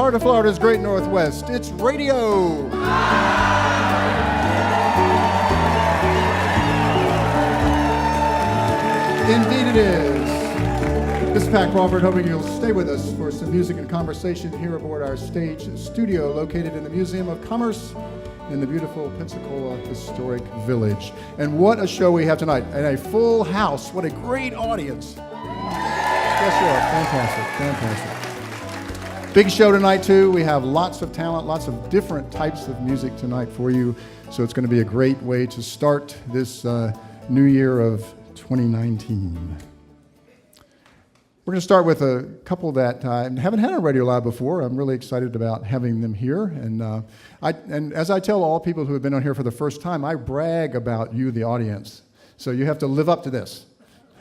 heart of Florida's great Northwest. It's radio. Indeed it is. This is Pat Crawford, hoping you'll stay with us for some music and conversation here aboard our stage studio located in the Museum of Commerce in the beautiful Pensacola Historic Village. And what a show we have tonight. And a full house. What a great audience. Yes, you are. Fantastic. Big show tonight, too. We have lots of talent, lots of different types of music tonight for you. So it's going to be a great way to start this new year of 2019. We're going to start with a couple that I haven't had on Radio Live before. I'm really excited about having them here. And as I tell all people who have been on here for the first time, I brag about you, the audience. So you have to live up to this.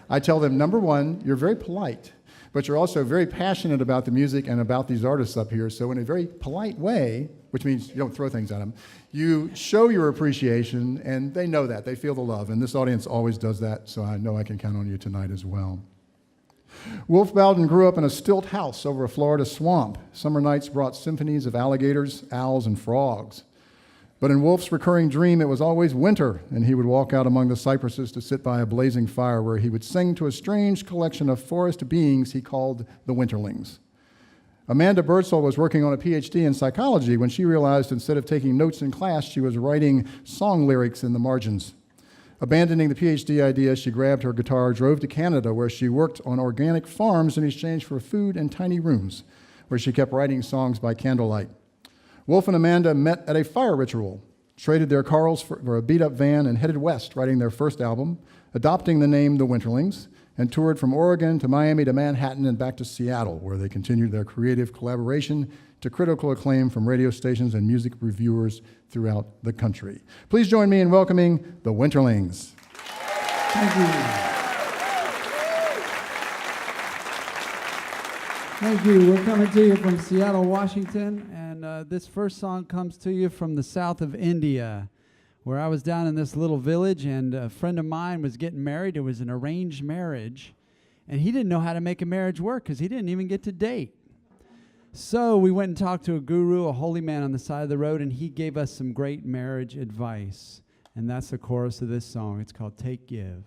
I tell them, number one, you're very polite, but you're also very passionate about the music and about these artists up here. So in a very polite way, which means you don't throw things at them, you show your appreciation, and they know that. They feel the love, and this audience always does that, so I know I can count on you tonight as well. Wolf Bowden grew up in a stilt house over a Florida swamp. Summer nights brought symphonies of alligators, owls, and frogs. But in Wolf's recurring dream, it was always winter, and he would walk out among the cypresses to sit by a blazing fire where he would sing to a strange collection of forest beings he called the Winterlings. Amanda Birdsall was working on a PhD in psychology when she realized instead of taking notes in class, she was writing song lyrics in the margins. Abandoning the PhD idea, she grabbed her guitar, drove to Canada, where she worked on organic farms in exchange for food and tiny rooms, where she kept writing songs by candlelight. Wolf and Amanda met at a fire ritual, traded their cars for a beat-up van, and headed west, writing their first album, adopting the name The Winterlings, and toured from Oregon to Miami to Manhattan and back to Seattle, where they continued their creative collaboration to critical acclaim from radio stations and music reviewers throughout the country. Please join me in welcoming the Winterlings. Thank you. Thank you. We're coming to you from Seattle, Washington, and this first song comes to you from the south of India, where I was down in this little village, and a friend of mine was getting married. It was an arranged marriage, and he didn't know how to make a marriage work because he didn't even get to date. So we went and talked to a guru, a holy man on the side of the road, and he gave us some great marriage advice. And that's the chorus of this song. It's called Take Give.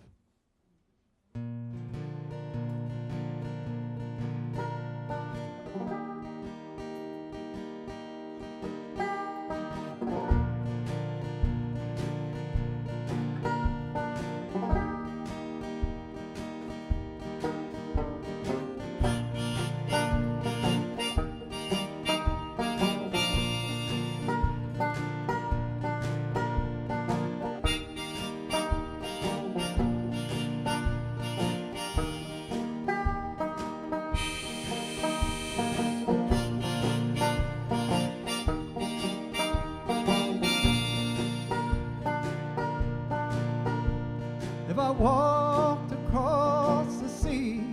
If I walked across the sea,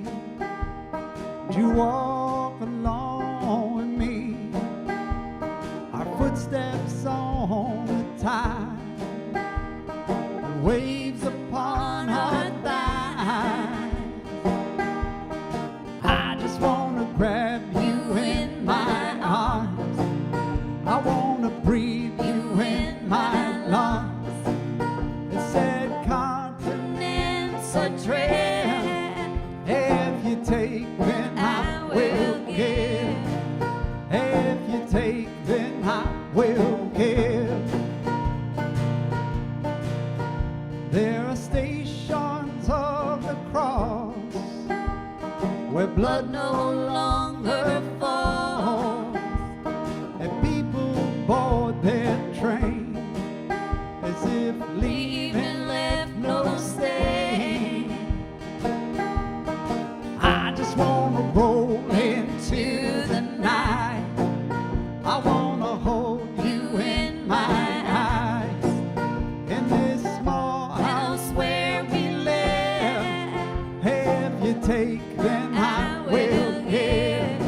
would you walk along with me? Our footsteps on the tide, the waves upon our thighs. I just want to grab you in my arms. I want to breathe you in my lungs. It said if you take, then I will give. If you take, then I will give. There are stations of the cross where blood no longer falls, and people board their train as if leaving left no stain. I just want to roll into the night. I want to hold you in my eyes. In this small house where we live, if you take, then I will give.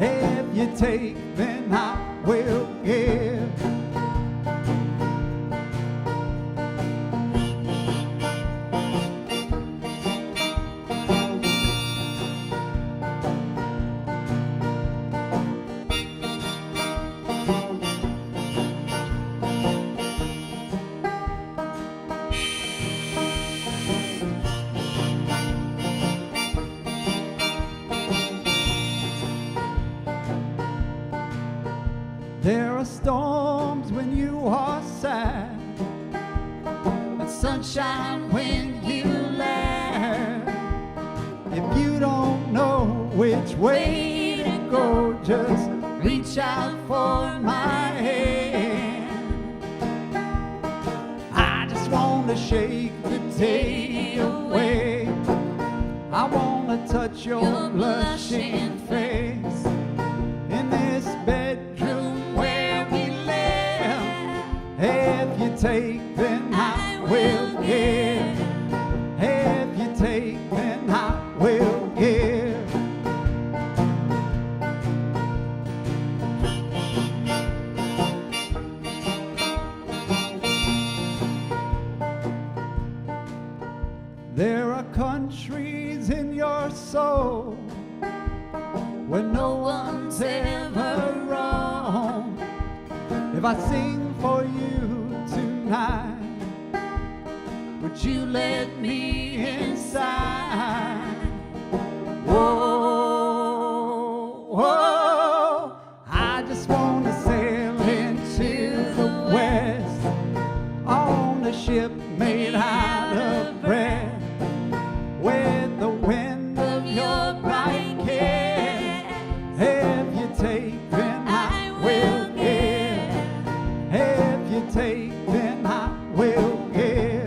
If you take, then I will give. There are storms when you are sad, and sunshine when you laugh. If you don't know which way to go, just reach out for my hand. I just want to shake the day away. I want to touch your blushing face in this bedroom where we live. If you take, then I will give. If you take, then I will give. There are countries in your soul where no one's ever wrong. If I sing for you tonight, would you let me inside? Whoa, whoa, I just want to sail into the west on a ship made out of bread, with the wind of your bright kiss. If you take, then I will give. If you take, then I will give.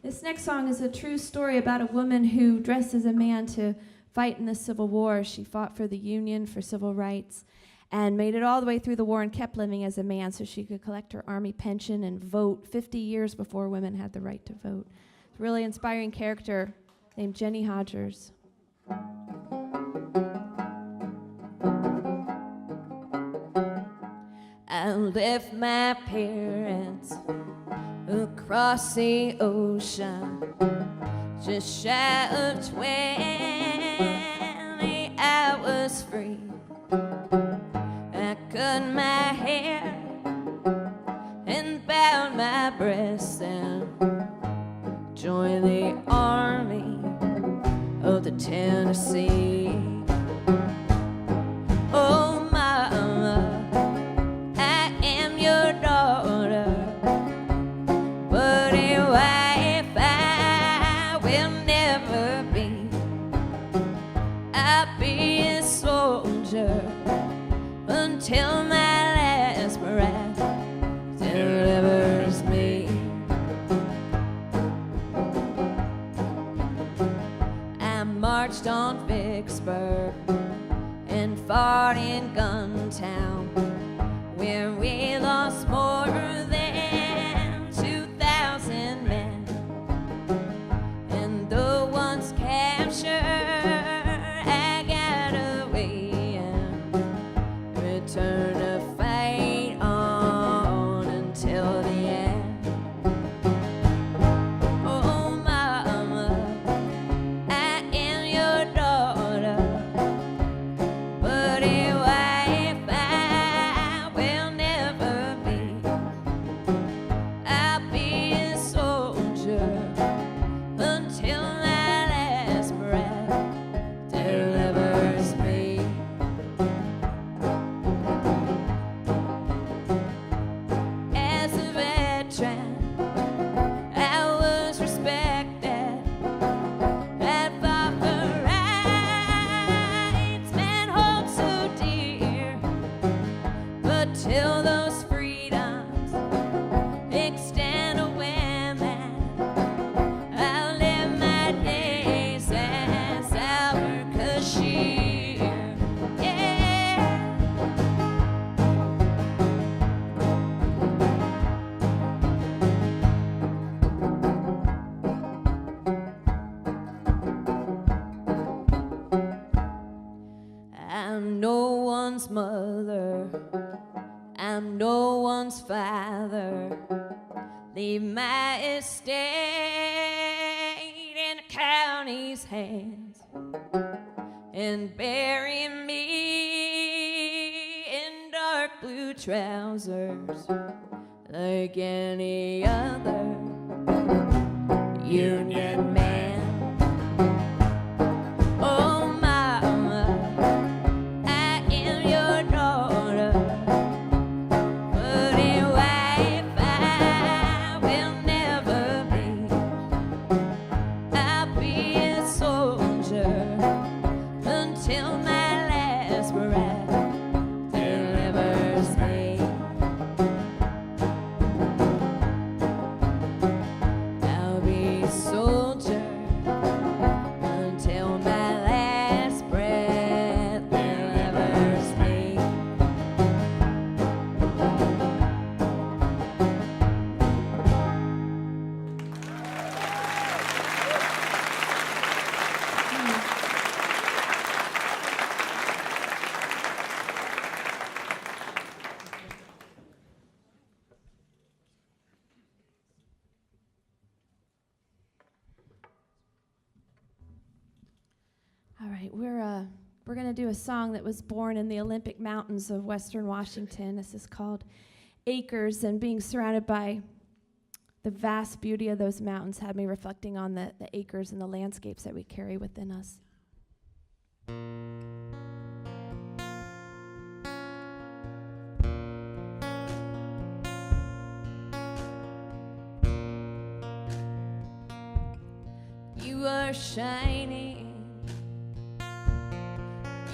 This next song is a true story about a woman who dressed as a man to fight in the Civil War. She fought for the Union, for civil rights, and made it all the way through the war and kept living as a man so she could collect her army pension and vote 50 years before women had the right to vote. It's a really inspiring character named Jenny Hodgers. I left my parents across the ocean, just shy of 20. I was free. I cut my hair and bound my breasts and joined the army of the Tennessee. Oh, mama, I am your daughter, but a wife I will never be. I'll be a soldier until my last breath delivers me. I marched on Vicksburg and fought in Guntown, where we lost more than 2,000 men. And though once captured, I got away and returned to fight on until the end. Oh, mama, I am your daughter, but a wife I will never be. I'll be a soldier until my last breath delivers me. As a veteran, I was respected. I fought for rights men hold so dear, but till those freedoms extend away one's mother. I'm no one's father. Leave my estate in the county's hands and bury me in dark blue trousers like any other union man. Oh, mama, I am your daughter, but a wife I will never be. I'll be a soldier until my last breath delivers me. I'll be a soldier until my last breath delivers me. All right, we're going to do a song that was born in the Olympic Mountains of Western Washington. This is called Acres, and being surrounded by the vast beauty of those mountains had me reflecting on the acres and the landscapes that we carry within us. You are shining.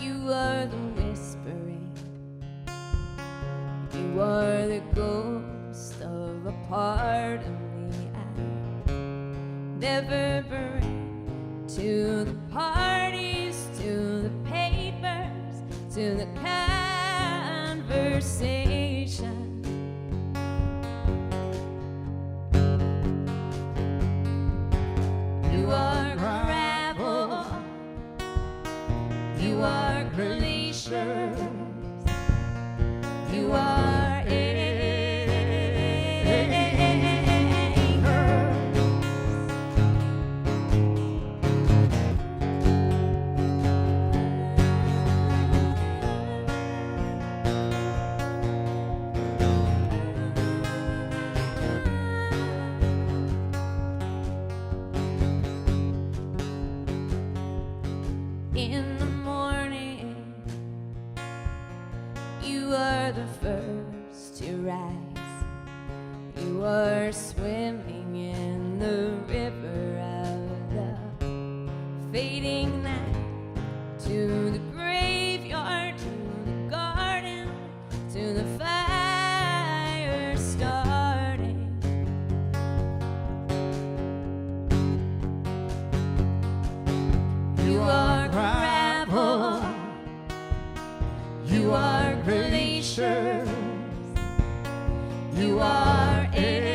You are the whispering. You are the ghost of a part of me I never bring to the parties, to the papers, to the conversation. You are gravel. You are glaciers. You are acres. In the morning, you are the first to rise. You are swimming in the river of the fading night, to the graveyard, to the garden, to the fire starting. You are gravel. You are glaciers. You are acres.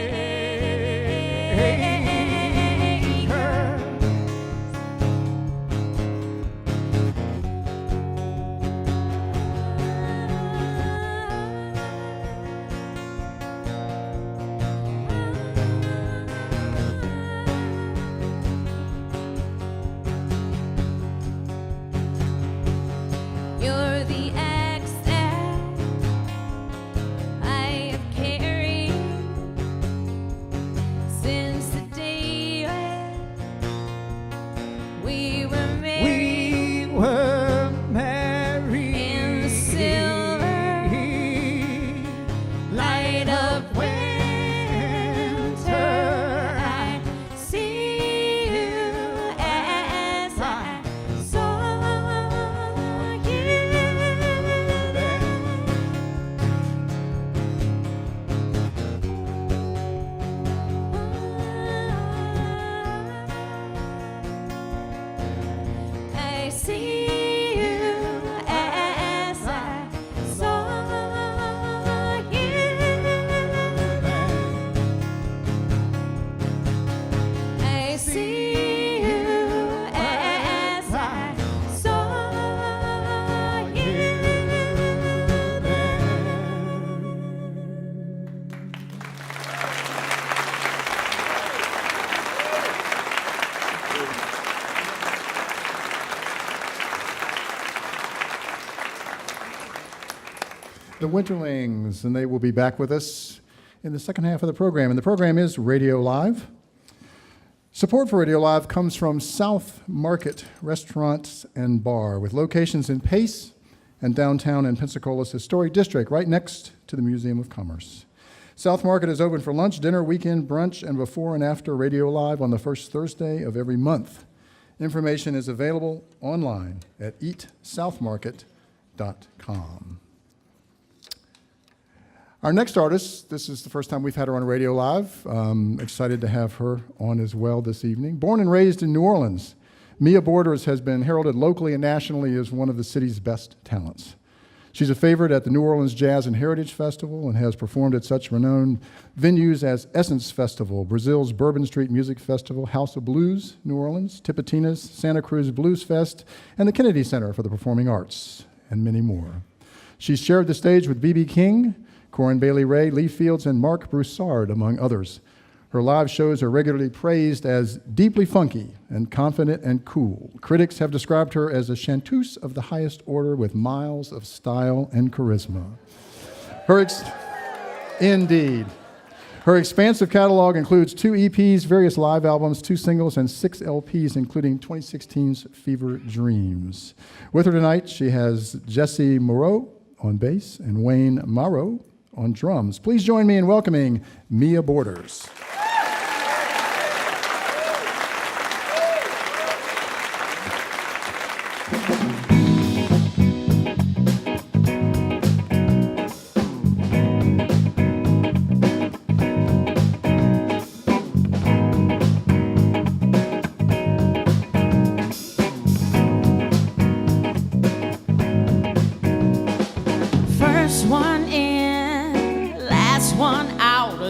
the Winterlings, and they will be back with us in the second half of the program. And the program is Radio Live. Support for Radio Live comes from South Market Restaurant and Bar, with locations in Pace and downtown in Pensacola's historic district, right next to the Museum of Commerce. South Market is open for lunch, dinner, weekend, brunch, and before and after Radio Live on the first Thursday of every month. Information is available online at eatsouthmarket.com. Our next artist, this is the first time we've had her on Radio Live. Excited to have her on as well this evening. Born and raised in New Orleans, Mia Borders has been heralded locally and nationally as one of the city's best talents. She's a favorite at the New Orleans Jazz and Heritage Festival and has performed at such renowned venues as Essence Festival, Brazil's Bourbon Street Music Festival, House of Blues, New Orleans, Tipitina's Santa Cruz Blues Fest, and the Kennedy Center for the Performing Arts, and many more. She's shared the stage with B.B. King, Corinne Bailey Ray, Lee Fields, and Mark Broussard, among others. Her live shows are regularly praised as deeply funky and confident and cool. Critics have described her as a chanteuse of the highest order with miles of style and charisma. Indeed. Her expansive catalog includes 2 EPs, various live albums, 2 singles, and 6 LPs, including 2016's Fever Dreams. With her tonight, she has Jesse Moreau on bass and Wayne Morrow on drums. Please join me in welcoming Mia Borders.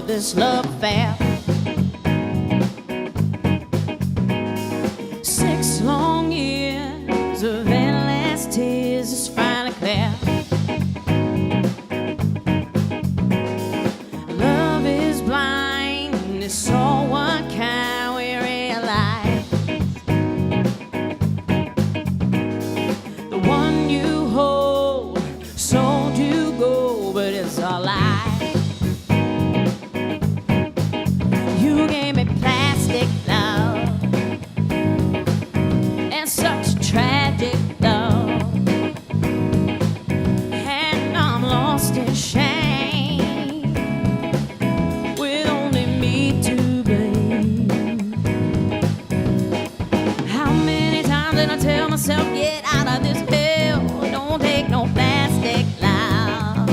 This love affair. 6 long years of endless tears is finally clear. Love is blind, it's all one kind we realize. The one you hold sold you gold, but it's a lie. Get out of this hell, don't take no plastic love.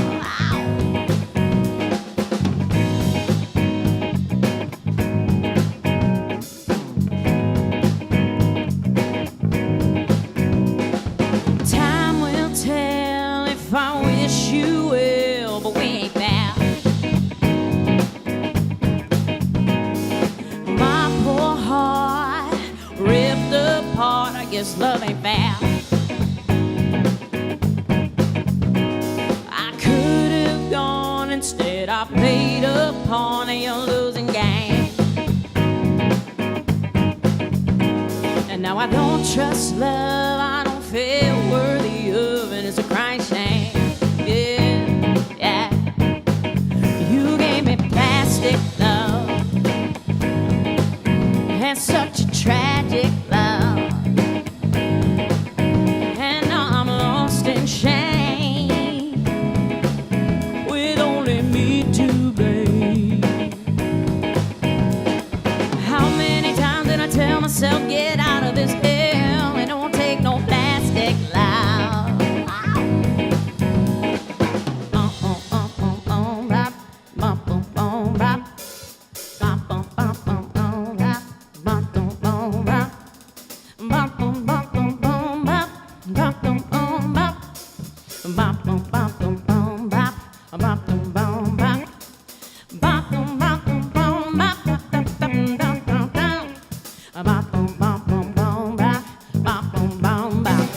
Time will tell if I wish you well, but we ain't there. My poor heart ripped apart, I guess love ain't fair. I could have gone instead, I played a pawn in your losing game. And now I don't trust love, I don't feel worthy of, and it's a crying shame. Yeah, yeah. You gave me plastic love, and such a tragic love. Myself, get out of this hell and don't take no plastic love.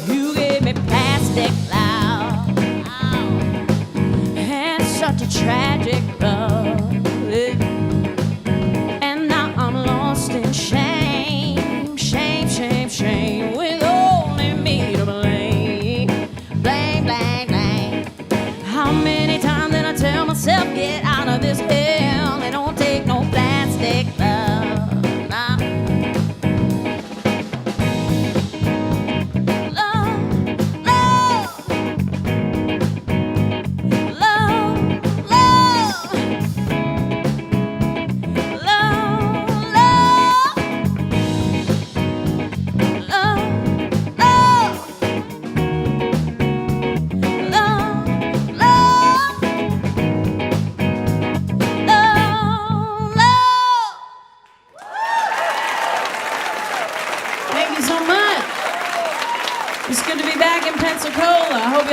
You gave me plastic love, and such a tragic love, and now I'm lost in shame, shame, shame, shame, with only me to blame, blame, blame, blame. How many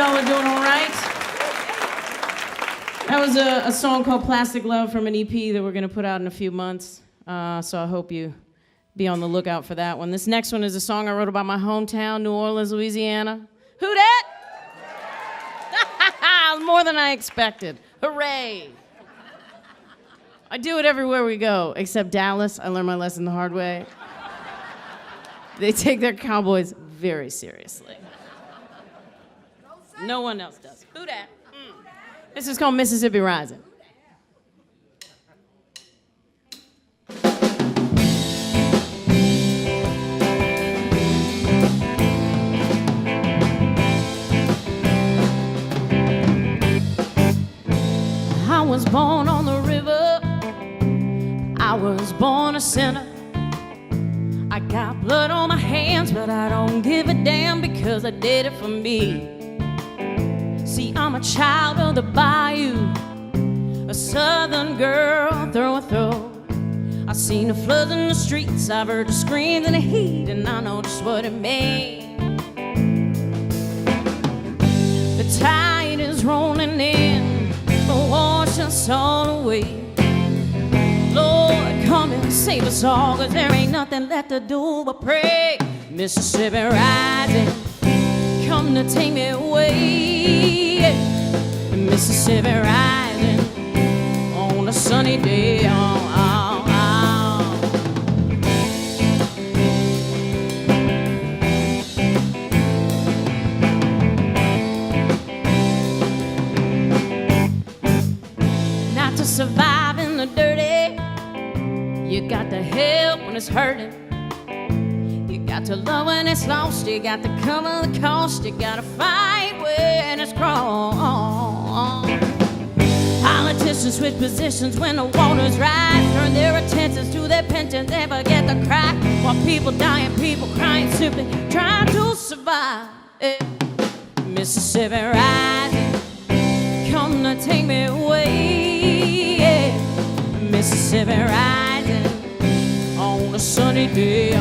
y'all are doing all right. That was a song called Plastic Love from an EP that we're going to put out in a few months. So I hope you be on the lookout for that one. This next one is a song I wrote about my hometown, New Orleans, Louisiana. Who dat? More than I expected. Hooray. I do it everywhere we go, except Dallas. I learned my lesson the hard way. They take their cowboys very seriously. No one else does. Who dat? This is called Mississippi Rising. I was born on the river. I was born a sinner. I got blood on my hands, but I don't give a damn because I did it for me. See, I'm a child of the bayou, a southern girl through and through. I've seen the floods in the streets, I've heard the screams and the heat, and I know just what it means. The tide is rolling in, wash us all away. Lord, come and save us all, 'cause there ain't nothing left to do but pray. Mississippi rising, come to take me away. Mississippi rising on a sunny day. Not to survive in the dirty, you got to help when it's hurting. You got to love when it's lost, you got to cover the cost, you got to fight when it's crossed. Politicians switch positions when the waters rise, turn their attentions to their pensions, they forget to cry, while people dying, people crying, simply trying to survive. Mississippi rising, come to take me away. Mississippi rising on a sunny day.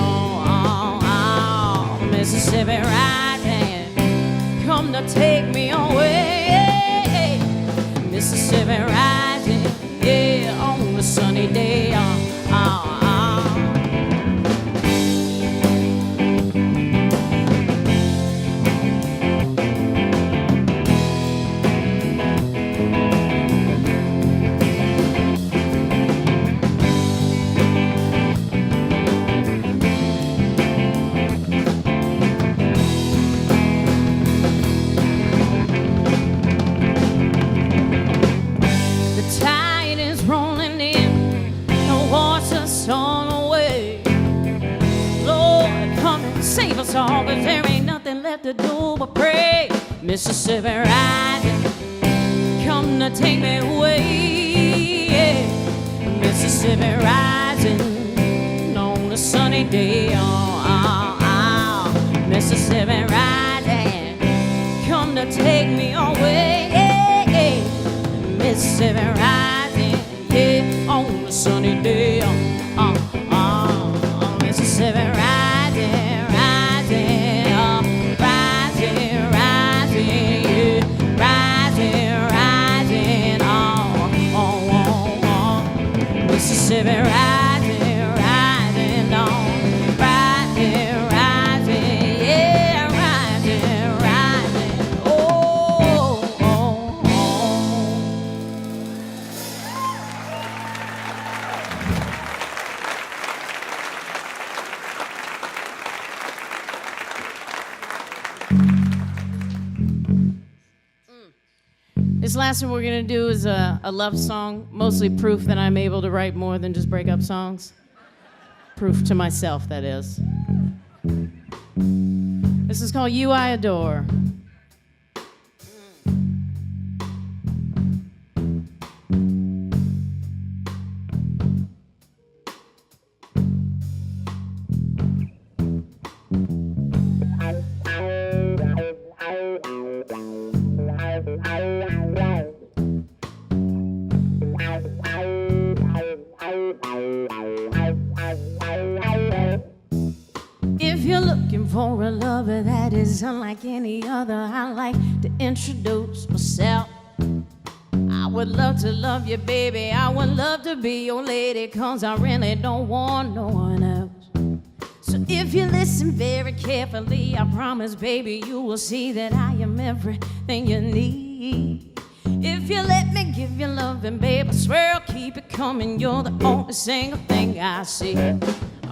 Mississippi rising, come to take me away. Mississippi rising, yeah, on a sunny day. Save us all, 'cause there ain't nothing left to do but pray. Mississippi rising, come to take me away. Yeah. Mississippi rising on a sunny day. Mississippi rising, come to take me away. Yeah. Mississippi rising, yeah, on a sunny day. Mississippi rising. Mississippi rising, rising on, rising, rising, yeah, rising, rising, oh, oh, oh. This last one we're gonna do is a love song, mostly proof that I'm able to write more than just breakup songs. Proof to myself, that is. This is called You I Adore. If you're looking for a lover that is 'cause unlike any other, I like to introduce myself. I would love to love you, baby. I would love to be your lady, 'cause I really don't want no one else. So if you listen very carefully, I promise, baby, you will see that I am everything you need. If you let me give you loving, babe, I swear I'll keep it coming. You're the only single thing I see. I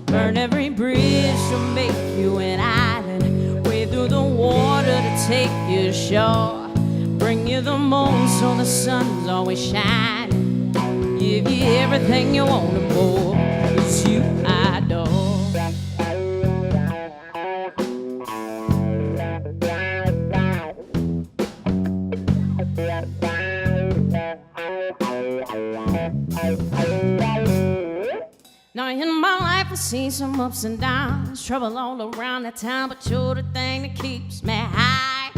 burn every bridge to make you an island, wade through the water to take you to shore, bring you the moon so the sun's always shining, give you everything you want and more, 'cause you I adore. Now in my life I've seen some ups and downs, trouble all around the town, but you're the thing that keeps me high.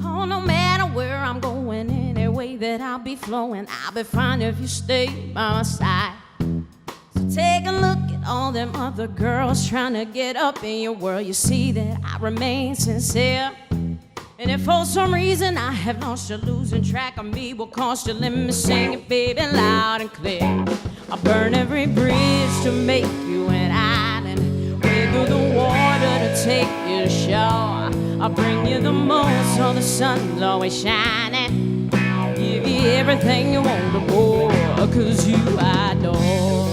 Oh, no matter where I'm going, any way that I'll be flowing, I'll be fine if you stay by my side. So take a look at all them other girls trying to get up in your world. You see that I remain sincere. And if for some reason I have lost you, losing track of me will cost you, let me sing it, baby, loud and clear. I'll burn every bridge to make you an island, wade through the water to take you to shore. I'll bring you the moon so the sun's always shining, give you everything you want and more, 'cause you I adore.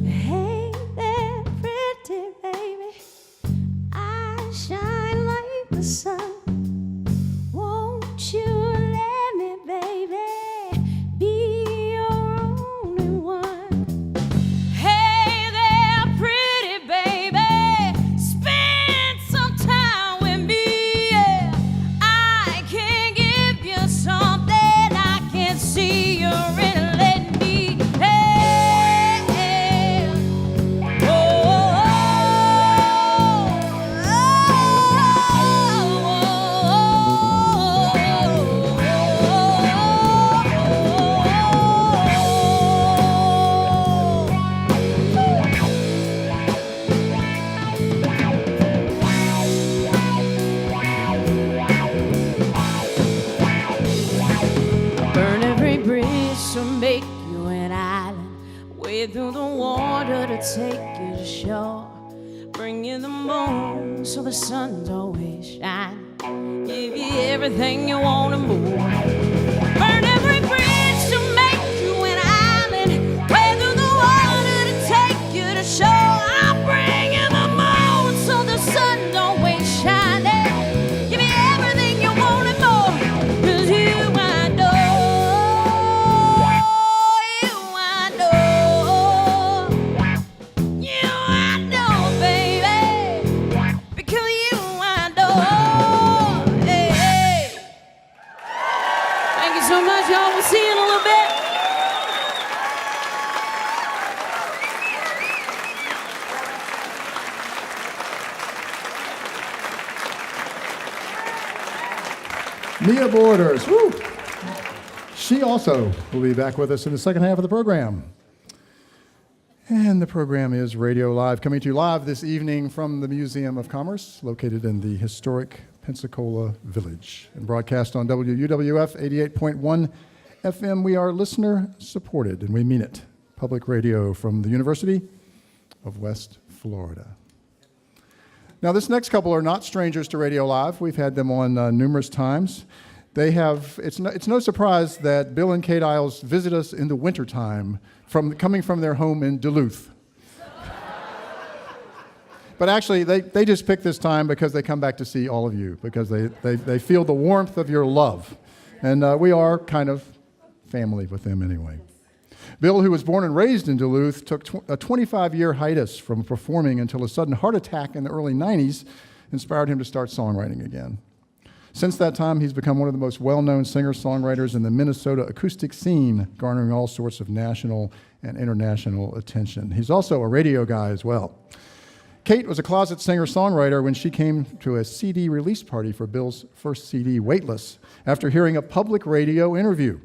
Hey there, pretty baby, I shine like the sun. Won't you let me, baby, be your only one? Hey there, pretty baby, spend some time with me. Yeah. I can give you something I can see you're really letting me. Hey, hey. Oh, oh, burn every bridge to make you an island, wade through the water to take you to shore, bring you the moon so the sun's always shining, give you everything you want and more. Burn every bridge to make you an island, wade through the water to take you to shore. I'll bring you the moon so the sun's always shining, give you everything you want and more, 'cause you I adore, you I adore, you I adore, baby, because you I adore. Hey, hey. Thank you so much, y'all. We'll see you in a little bit. Mia Borders, woo! She also will be back with us in the second half of the program. And the program is Radio Live, coming to you live this evening from the Museum of Commerce, located in the historic Pensacola Village, and broadcast on WUWF 88.1 FM. We are listener supported, and we mean it. Public radio from the University of West Florida. Now, this next couple are not strangers to Radio Live. We've had them on numerous times. They have. It's no surprise that Bill and Kate Isles visit us in the wintertime, coming from their home in Duluth. But actually, they just picked this time because they come back to see all of you, because they feel the warmth of your love. And we are kind of family with them anyway. Bill, who was born and raised in Duluth, took a 25-year hiatus from performing until a sudden heart attack in the early 90s inspired him to start songwriting again. Since that time, he's become one of the most well-known singer-songwriters in the Minnesota acoustic scene, garnering all sorts of national and international attention. He's also a radio guy as well. Kate was a closet singer-songwriter when she came to a CD release party for Bill's first CD, Weightless, after hearing a public radio interview.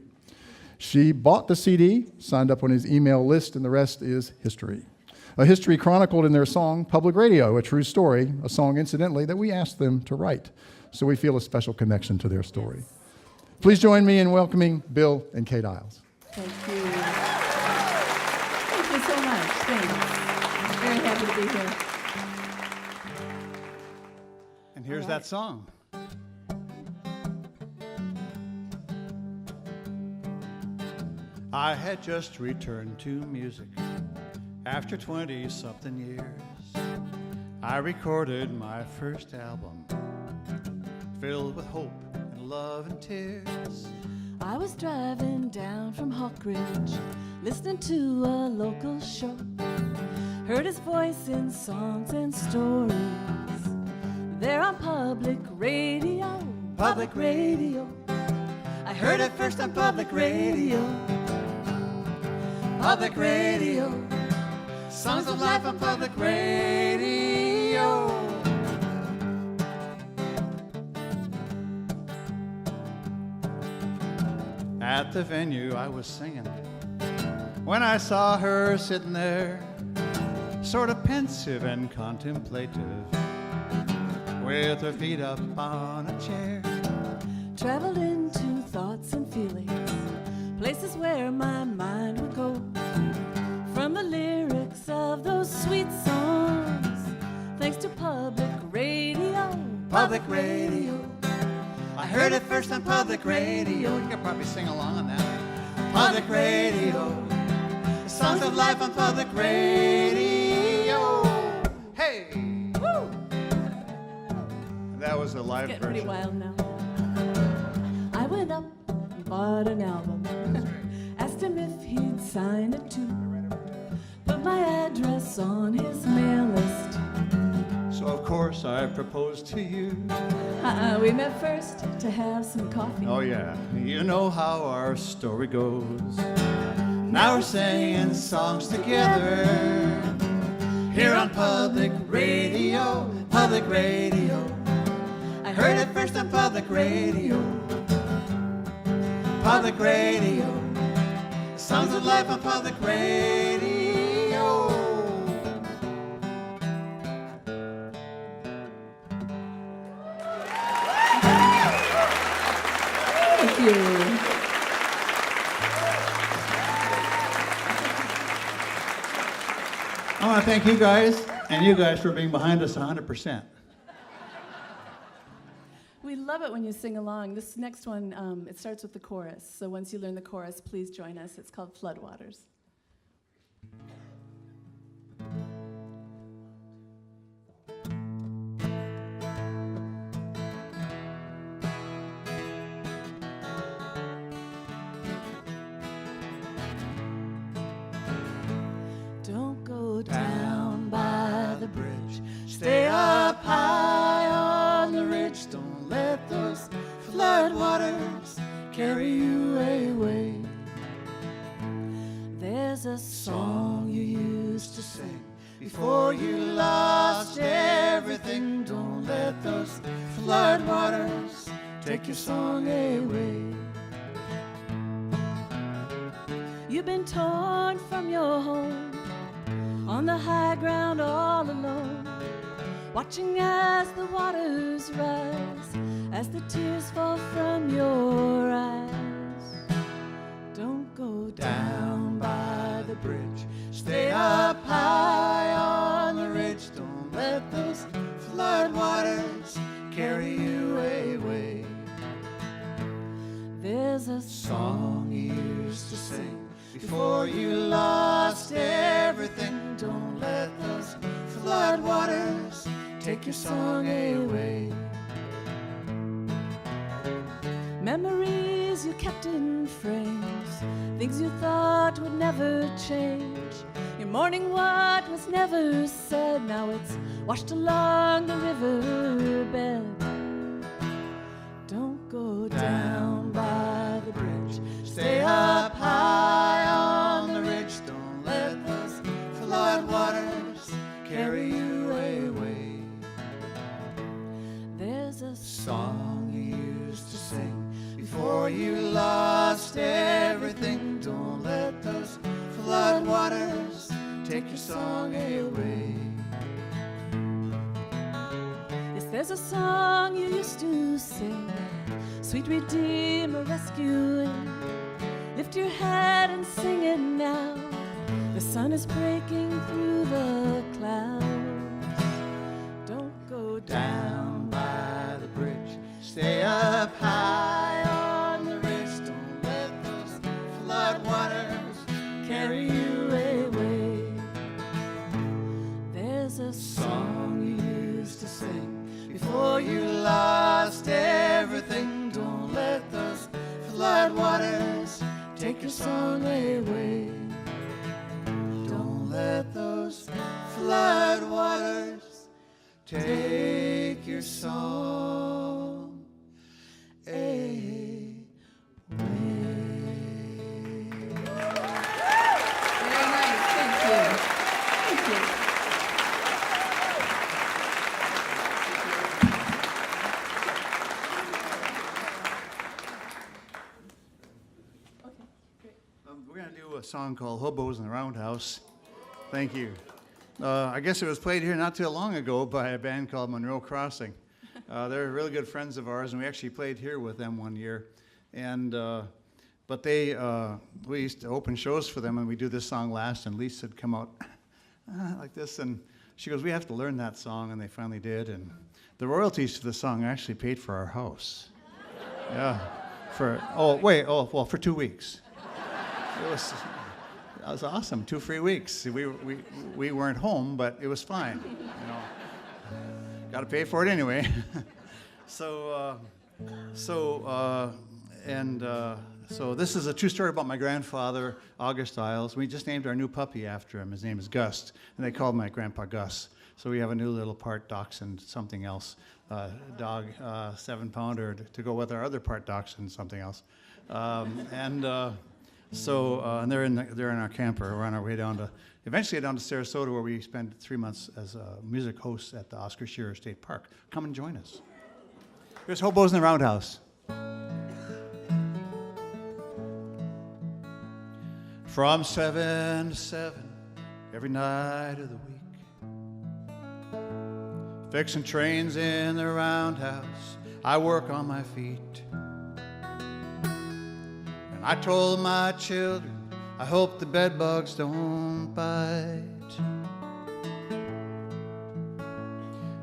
She bought the CD, signed up on his email list, and the rest is history. A history chronicled in their song, Public Radio, a true story, a song, incidentally, that we asked them to write. So we feel a special connection to their story. Please join me in welcoming Bill and Kate Isles. Thank you. Thank you so much. Thanks. Very happy to be here. And here's that song. I had just returned to music after 20-something years. I recorded my first album, filled with hope and love and tears. I was driving down from Hawk Ridge, listening to a local show. Heard his voice in songs and stories. There on public radio. Public radio. I heard it first on public radio. Public radio. Songs of life on public radio. At the venue I was singing when I saw her sitting there, sort of pensive and contemplative, with her feet up on a chair. Traveled into thoughts and feelings, places where my mind would go. From the lyrics of those sweet songs, thanks to public radio. Public radio. I heard it first on public radio. You could probably sing along on that. Public radio. The songs of life on public radio. Hey! Woo! That was a live It's version. getting pretty wild now. I went up and bought an album. Asked him if he'd sign it too. Put my address on his mail list. So of course I proposed to you. We met first to have some coffee. Oh yeah, you know how our story goes. Now we're singing songs together here on public radio. Public radio. I heard it first on public radio. Public radio. Songs of life on public radio. Thank you. I want to thank you guys and you guys for being behind us 100%. We love it when you sing along. This next one, it starts with the chorus. So once you learn the chorus, please join us. It's called Floodwaters. Don't go down by the bridge. Stay up high on the ridge. Don't let those floodwaters carry you away. There's a song you used to sing before you lost everything. Don't let those floodwaters take your song away. You've been torn from your home on the high ground all alone, watching as the waters rise, as the tears fall from your eyes. Don't go down by the bridge. Stay up high on the ridge. Don't let those floodwaters carry you away. There's a song you used to sing before you lost everything. Don't let those floodwaters take your song away. Memories you kept in frames, things you thought would never change. You're mourning what was never said, now it's washed along the riverbed. Don't go down by the bridge. Stay up high on the ridge. Don't let those floodwaters carry you away. take your song away. Yes, there's a song you used to sing, sweet Redeemer rescuing. Lift your head and sing it now. The sun is breaking through the clouds. Don't go Down by the bridge, stay up high on the ridge. Don't let those floodwaters carry you away. There's a Song you used to sing before you lost everything. Don't let those floodwaters take your song away. Don't let those floodwaters take your song away. Very nice. Thank you. Thank you. We're going to do a song called Hobos in the Roundhouse. Thank you. I guess it was played here not too long ago by a band called Monroe Crossing. They're really good friends of ours, and we actually played here with them one year. And but we used to open shows for them, and we do this song last, and Lisa had come out like this, and she goes, "We have to learn that song," and they finally did. And the royalties to the song actually paid for our house. Yeah, for 2 weeks. It was awesome. 2 free weeks. We weren't home, but it was fine. You know, got to pay for it anyway. So this is a true story about my grandfather, August Isles. We just named our new puppy after him. His name is Gus, and they called my grandpa Gus. So we have a new little part dachshund, something else, dog, 7-pounder to go with our other part dachshund, something else, and they're in our camper. We're on our way eventually down to Sarasota, where we spent 3 months as music hosts at the Oscar Shearer State Park. Come and join us. Here's Hobos in the Roundhouse. From 7 to 7 every night of the week, fixing trains in the roundhouse, I work on my feet. I told my children, I hope the bed bugs don't bite.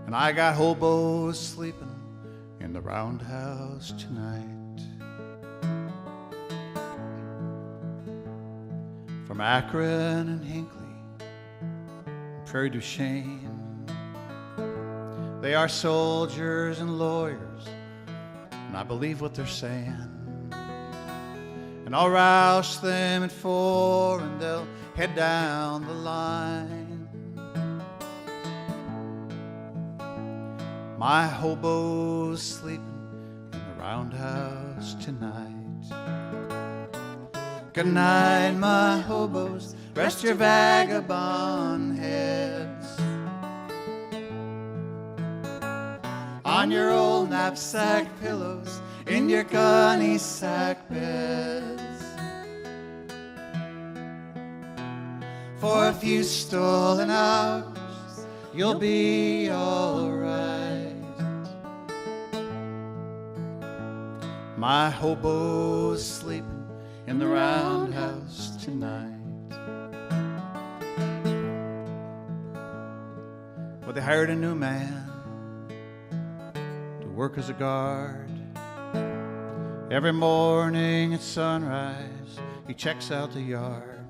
And I got hobos sleeping in the roundhouse tonight. From Akron and Hinckley, Prairie du Chien, they are soldiers and lawyers, and I believe what they're saying. And I'll rouse them at 4 and they'll head down the line. My hobo's sleeping in the roundhouse tonight. Good night, my hobos, rest your vagabond heads on your old knapsack pillows, in your gunny sack beds. For a few stolen hours, you'll be all right. My hobo's sleeping in the roundhouse tonight. Well, they hired a new man to work as a guard. Every morning at sunrise, he checks out the yard.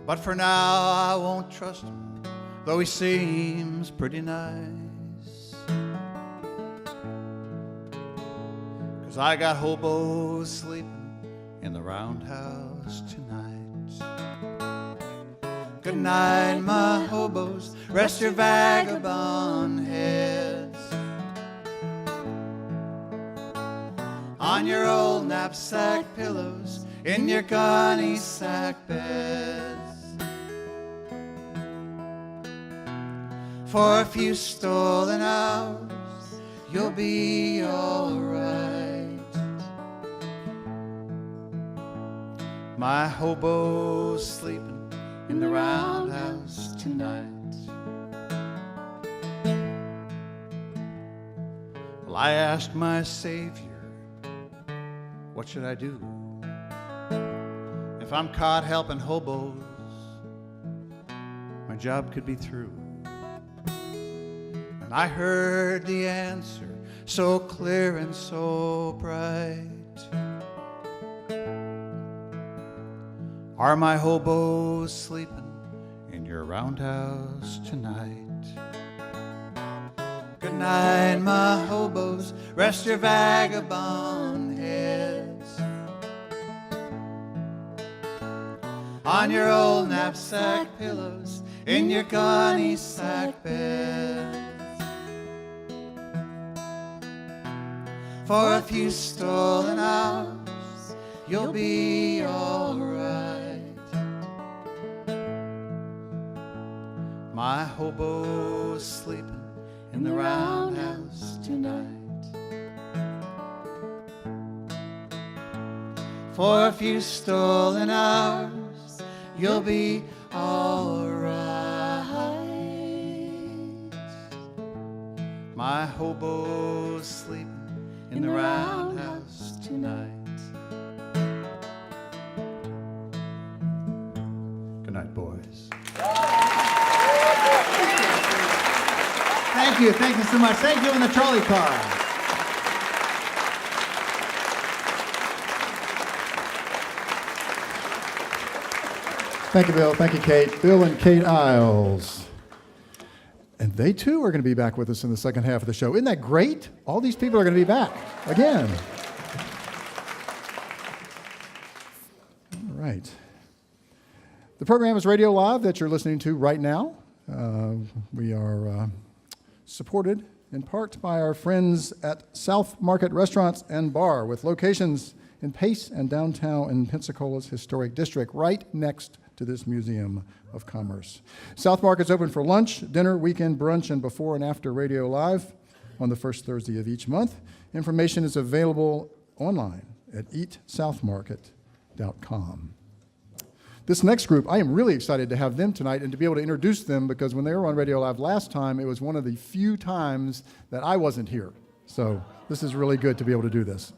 But for now, I won't trust him, though he seems pretty nice. 'Cause I got hobos sleeping in the roundhouse tonight. Good night, my hobos, rest your vagabond heads on your old knapsack pillows, in your gunny sack beds. For a few stolen hours, you'll be all right. My hobo's sleeping in the roundhouse tonight. Well, I asked my Savior, what should I do? If I'm caught helping hobos, my job could be through. And I heard the answer so clear and so bright. Are my hobos sleeping in your roundhouse tonight? Good night, my hobos, rest your vagabond heads on your old knapsack pillows, in your gunny sack beds. For a few stolen hours, you'll be all right. My hobo's sleeping in the roundhouse tonight. For a few stolen hours, you'll be all right. My hobo's sleeping in the roundhouse tonight. Good night, boys. Thank you so much. Thank you in the trolley car. Thank you, Bill. Thank you, Kate. Bill and Kate Isles. And they too are going to be back with us in the second half of the show. Isn't that great? All these people are going to be back again. All right. The program is Radio Live that you're listening to right now. We are supported in part by our friends at South Market Restaurants and Bar, with locations in Pace and downtown in Pensacola's historic district, right next to this Museum of Commerce. South Market's open for lunch, dinner, weekend brunch, and before and after Radio Live on the first Thursday of each month. Information is available online at eatsouthmarket.com. This next group, I am really excited to have them tonight and to be able to introduce them, because when they were on Radio Live last time, it was one of the few times that I wasn't here. So this is really good to be able to do this.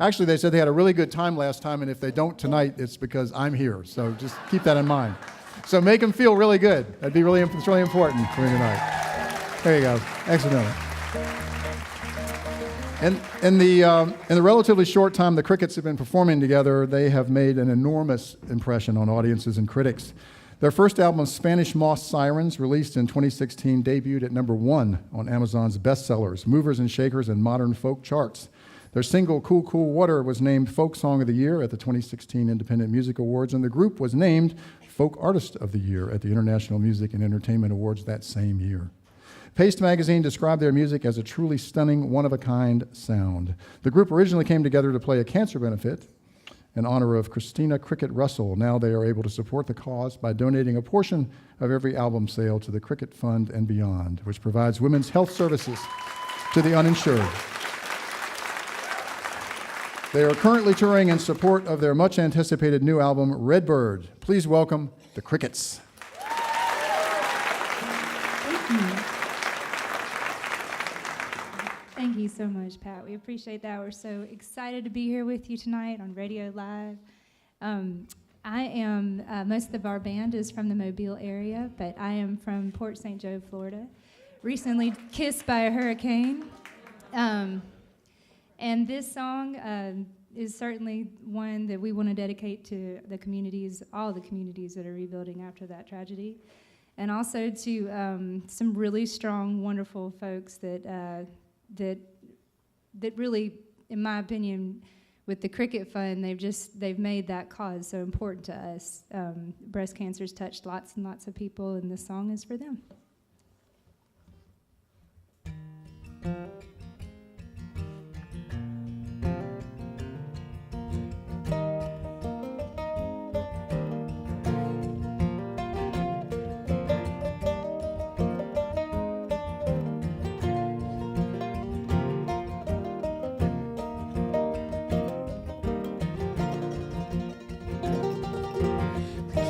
Actually, they said they had a really good time last time, and if they don't tonight, it's because I'm here. So just keep that in mind. So make them feel really good. It's really important for me tonight. There you go. Excellent. And in the relatively short time the Krickets have been performing together, they have made an enormous impression on audiences and critics. Their first album, Spanish Moss Sirens, released in 2016, debuted at #1 on Amazon's bestsellers, movers and shakers, and modern folk charts. Their single, Cool Cool Water, was named Folk Song of the Year at the 2016 Independent Music Awards, and the group was named Folk Artist of the Year at the International Music and Entertainment Awards that same year. Paste magazine described their music as a truly stunning, one-of-a-kind sound. The group originally came together to play a cancer benefit in honor of Christina Cricket Russell. Now they are able to support the cause by donating a portion of every album sale to the Cricket Fund and Beyond, which provides women's health services to the uninsured. They are currently touring in support of their much-anticipated new album, Redbird. Please welcome the Krickets. Thank you so much, Pat. We appreciate that. We're so excited to be here with you tonight on Radio Live. Most of our band is from the Mobile area, but I am from Port St. Joe, Florida, recently kissed by a hurricane. And this song is certainly one that we want to dedicate to the communities, all the communities that are rebuilding after that tragedy, and also to some really strong, wonderful folks that really, in my opinion, with the Cricket Fund, they've made that cause so important to us. Breast cancer's touched lots and lots of people, and this song is for them.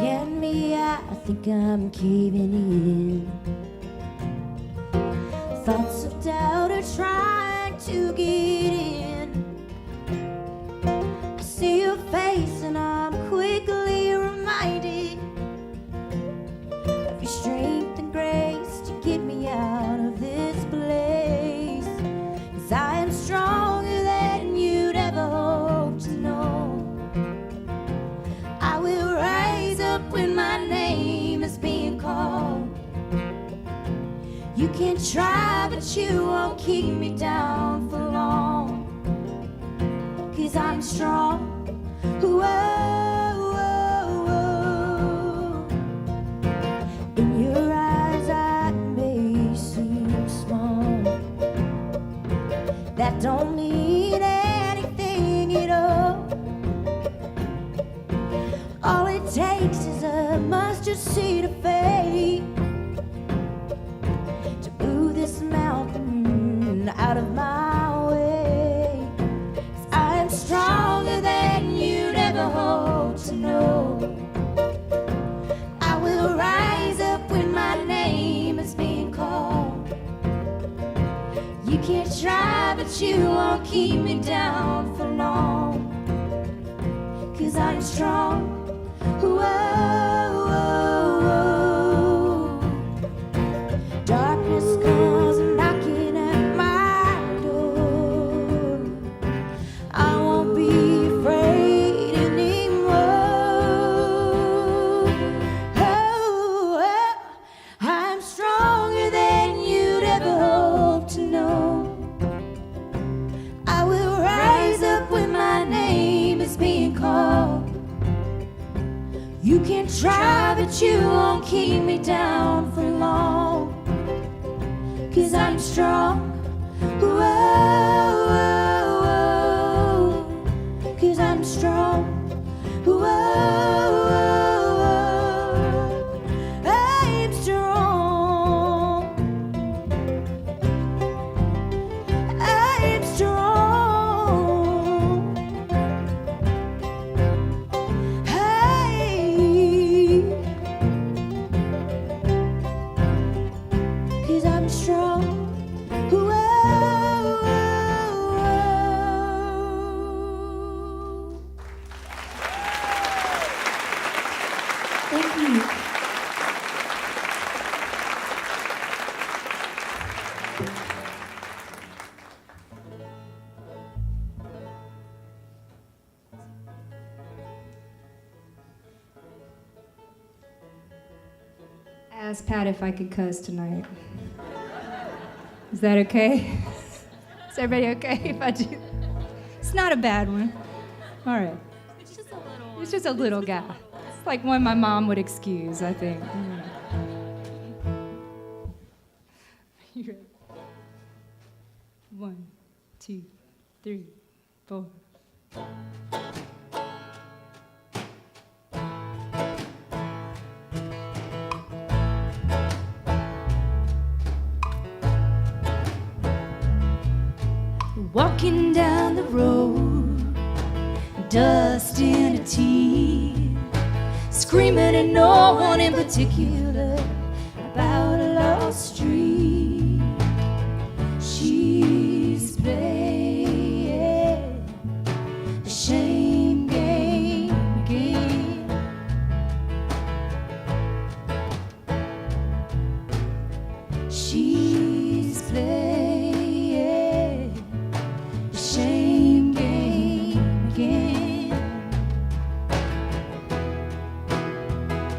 Get me I think I'm caving in. Thoughts of doubt are trying to get in. I see your face and I'm quickly reminded of your strength and grace to get me out of this place. 'Cause I am stronger than you'd ever hope to know. I will rise up when my name is being called. You can try, but you won't keep me down for long. 'Cause I'm strong. Whoa, whoa, whoa. In your eyes I may seem small. That don't mean anything at all. All it takes is a mustard seed of faith to move this mountain out of my way. 'Cause I am stronger than you'd ever hope to know. I will rise up when my name is being called. You can't try, but you won't keep me down for long. 'Cause I'm strong. Whoa, whoa, whoa. Darkness comes knocking at my door. I won't be afraid anymore. Oh, oh, I'm stronger than you'd ever hope to know. I will rise up when my name is being called. You can try, but you won't keep me down for long. 'Cause I'm strong. Whoa, whoa, whoa. 'Cause I'm strong. Whoa, whoa, whoa. I'm strong. I'm strong. Hey, 'cause I'm strong. Whoa, whoa. Thank you. Asked Pat if I could cuss tonight. Is that okay? Is everybody okay if I do? It's not a bad one. All right. It's just a little guy. It's like one my mom would excuse, I think. You ready? 1, 2, 3, 4. Walking down the road, dust in a tea, screaming at no one in particular about a lost street. She's playing the shame game again. She's playing the shame game again.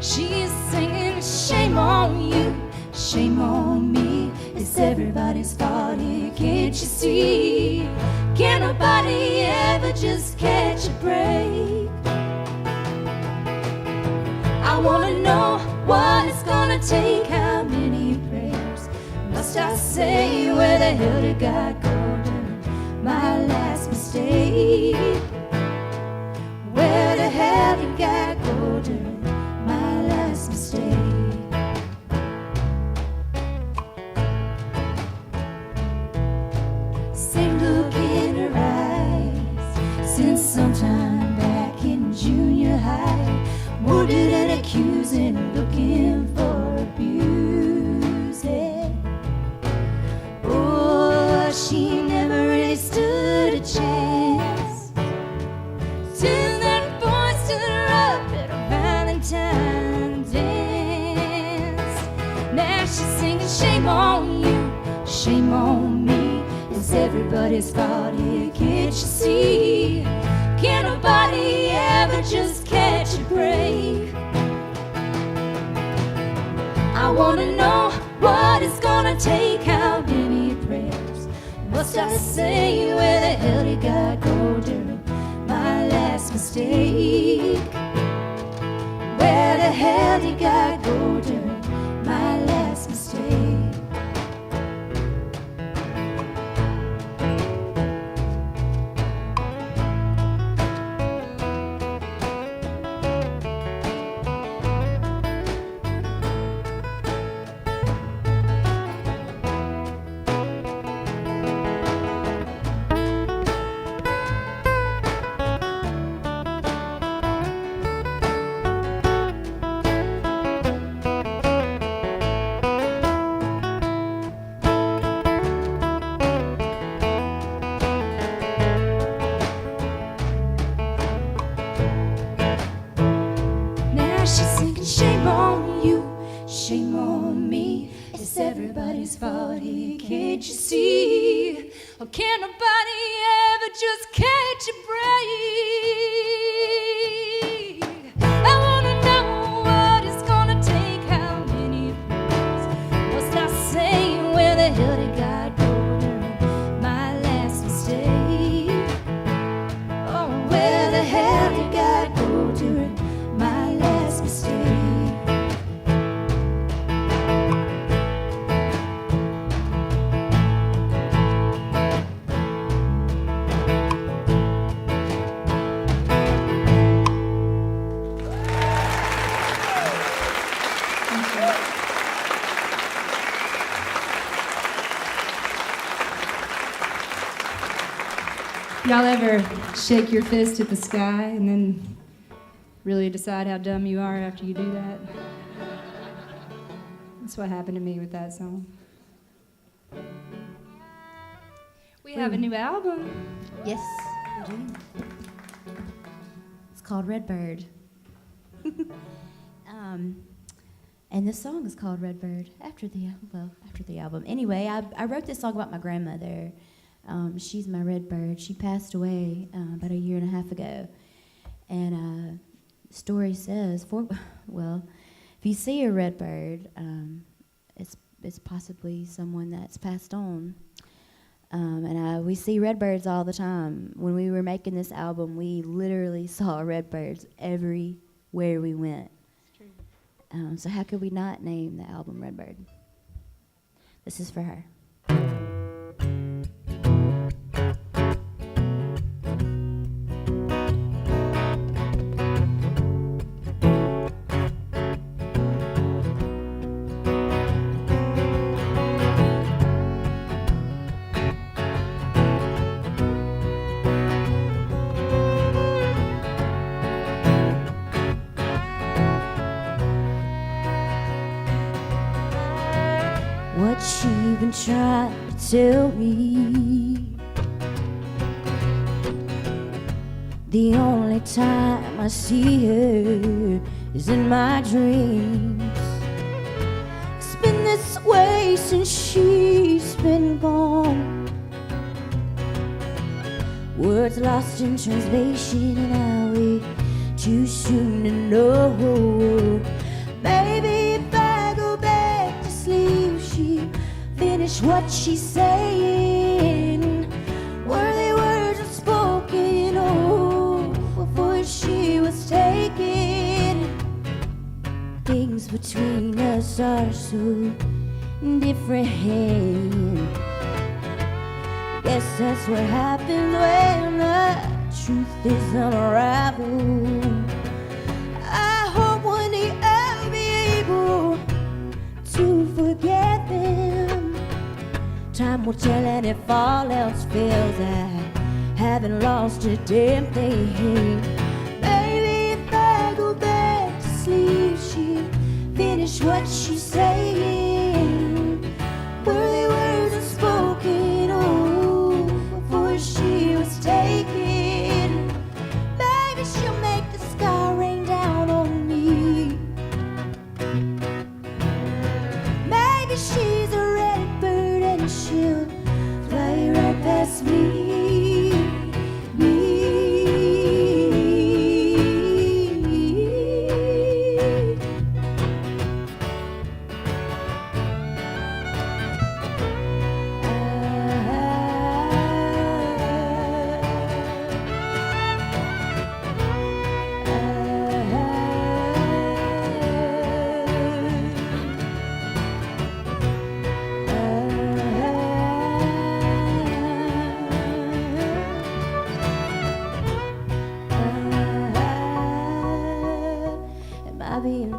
She's singing shame on you, shame on me. It's everybody's fault here, can't you see? Can nobody ever just catch a break? I wanna know what it's gonna take, how many prayers must I say? Where the hell did God go during my last mistake? Where the hell did God go during my last mistake? Same look in her eyes since sometime back in junior high. Wounded and accusing, looking shame on you, shame on me. It's everybody's fault here, can't you see? Can nobody ever just catch a break? I wanna know what it's gonna take, how many prayers must I say? Where the hell did God go during my last mistake? Where the hell did God go during my last mistake? Shame on you, shame on me. It's everybody's fault here, can't you see? Or can nobody ever just catch a break? I wanna know what it's gonna take, how many prayers must I say? Where the hell did God go during my last mistake? Oh, where the hell did God go during my last mistake? Y'all ever shake your fist at the sky and then really decide how dumb you are after you do that? That's what happened to me with that song. We have a new album. Yes, we do. It's called Redbird. And this song is called Redbird after the album. Anyway, I wrote this song about my grandmother. She's my redbird. She passed away about a year and a half ago. And the story says, if you see a redbird, it's possibly someone that's passed on. And we see redbirds all the time. When we were making this album, we literally saw redbirds everywhere we went. So how could we not name the album Redbird? This is for her. What she been trying to tell me? The only time I see her is in my dreams. It's been this way since she's been gone. Words lost in translation, and I wait too soon to know. Maybe if I go back to sleep, she finish what she's saying. Were they words unspoken, oh, before she was taken? Things between us are so different. Guess that's what happens when the truth is unraveled. I hope one day I'll be able to forget them. Time will tell, and if all else fails, I haven't lost a damn thing. Maybe if I go back to sleep, she'll finish what she's saying. Were they words unspoken, oh, before she was taken? Maybe she'll make the sky rain down on me. Maybe she's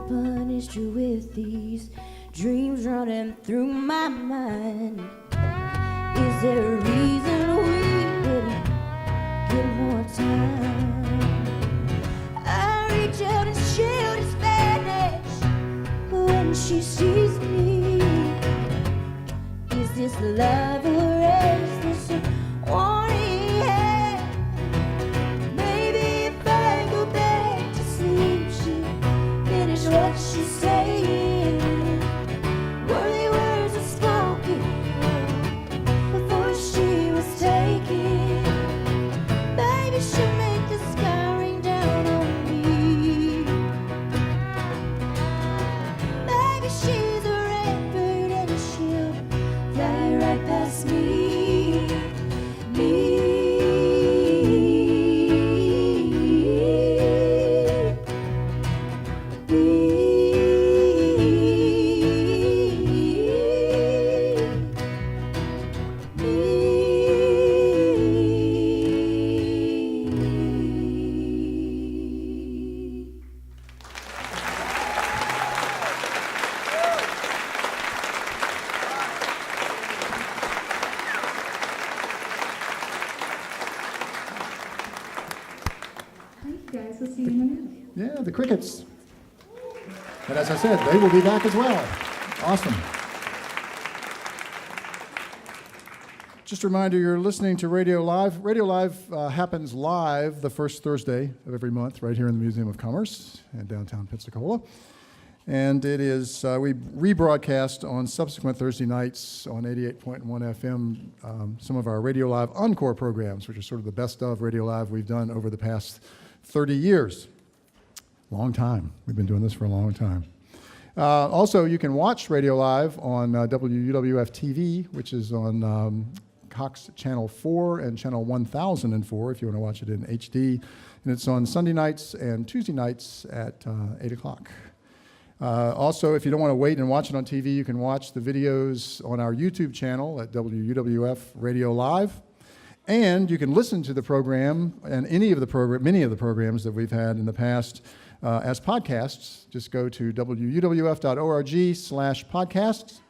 punished you with these dreams running through my mind? Is there a reason we didn't get more time? I reach out and shield his vanish when she sees me. Is this love or is this a warning hand? Maybe if I go back to sleep, she'll finish what she's saying. Worthy words are spoken before she was taken. Baby, she'll make the sky rain down on me. Baby, she's a red bird and she'll fly right past me. Thank you guys. We'll see you in a minute. Yeah, the Krickets. And as I said, they will be back as well. Awesome. Just a reminder, you're listening to Radio Live. Radio Live happens live the first Thursday of every month right here in the Museum of Commerce in downtown Pensacola. And it is, we rebroadcast on subsequent Thursday nights on 88.1 FM some of our Radio Live Encore programs, which are sort of the best of Radio Live we've done over the past 30 years. Long time. We've been doing this for a long time. Also, you can watch Radio Live on WUWF TV, which is on Cox Channel 4 and Channel 1004 if you want to watch it in HD. And it's on Sunday nights and Tuesday nights at 8 o'clock. Also, if you don't want to wait and watch it on TV, you can watch the videos on our YouTube channel at WUWF Radio Live. And you can listen to the program and many of the programs that we've had in the past as podcasts. Just go to wuwf.org/podcasts,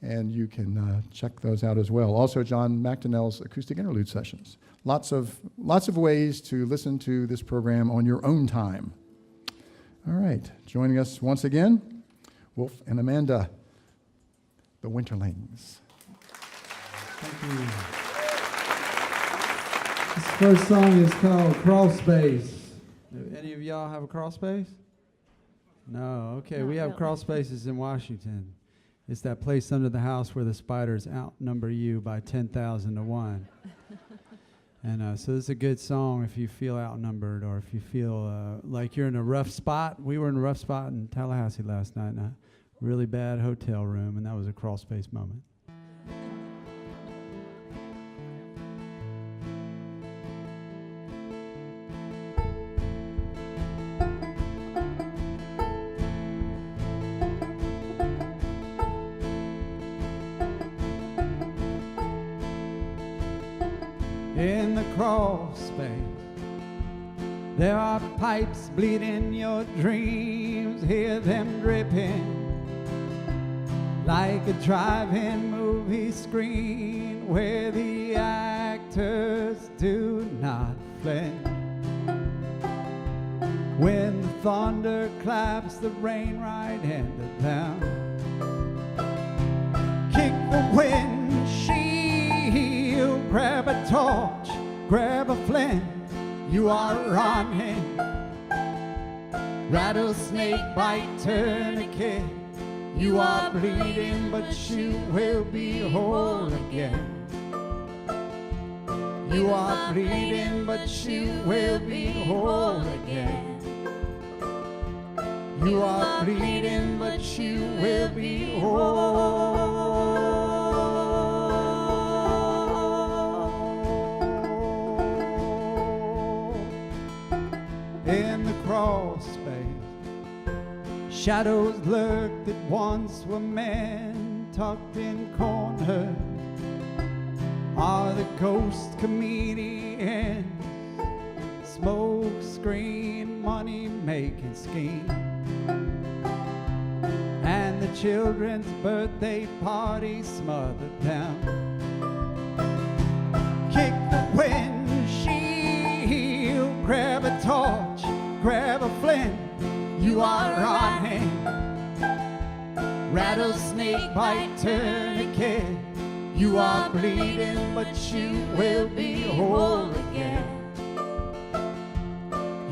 and you can check those out as well. Also, John McDonnell's acoustic interlude sessions. Lots of ways to listen to this program on your own time. All right, joining us once again, Wolf and Amanda, the Winterlings. Thank you. This first song is called Crawl Space. Do any of y'all have a crawl space? No, okay. We have crawl spaces in Washington. It's that place under the house where the spiders outnumber you by 10,000 to 1. And so this is a good song if you feel outnumbered or if you feel like you're in a rough spot. We were in a rough spot in Tallahassee last night in a really bad hotel room, and that was a crawl space moment. In the crawl space, there are pipes bleeding your dreams. Hear them dripping like a drive-in movie screen where the actors do not flinch. When the thunder claps the rain right into them, kick the windshield, grab a torch, grab a flint, you are running. Rattlesnake bite tourniquet, you are bleeding, but you will be whole again. You are bleeding, but you will be whole again. You are bleeding, but you will be whole. In the crawl space, shadows lurk that once were men, tucked in corners are the ghost comedians, smoke screen money making scheme. the children's birthday party smothered down. Kick the windshield, grab a torch, grab a flint, you are running. Rattlesnake bite tourniquet, you are bleeding, but you will be whole again.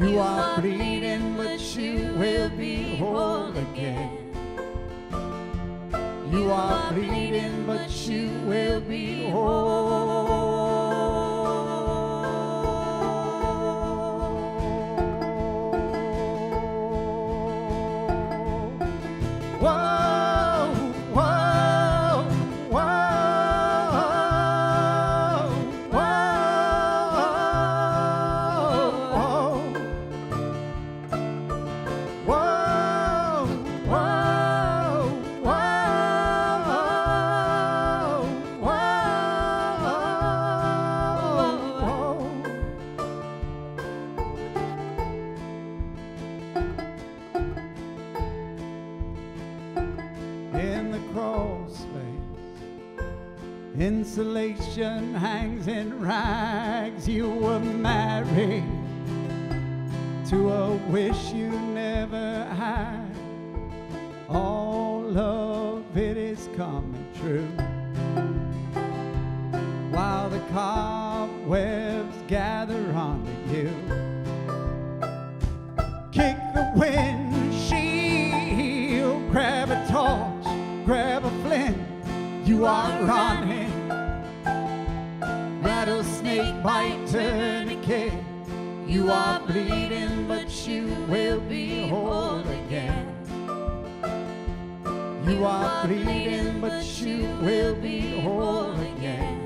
You are bleeding, but you will be whole again. You are bleeding, but you will be whole. Whoa, whoa, whoa, whoa, in the crawl space, insulation hangs in rags. You were married to a wish you never had. All of it is coming true, while the cobwebs gather onto you. Kick the windshield, grab a torch, grab a flint, you are running. Rattlesnake bite tourniquet, you are bleeding, but you will be whole again. You are bleeding, but you will be whole again.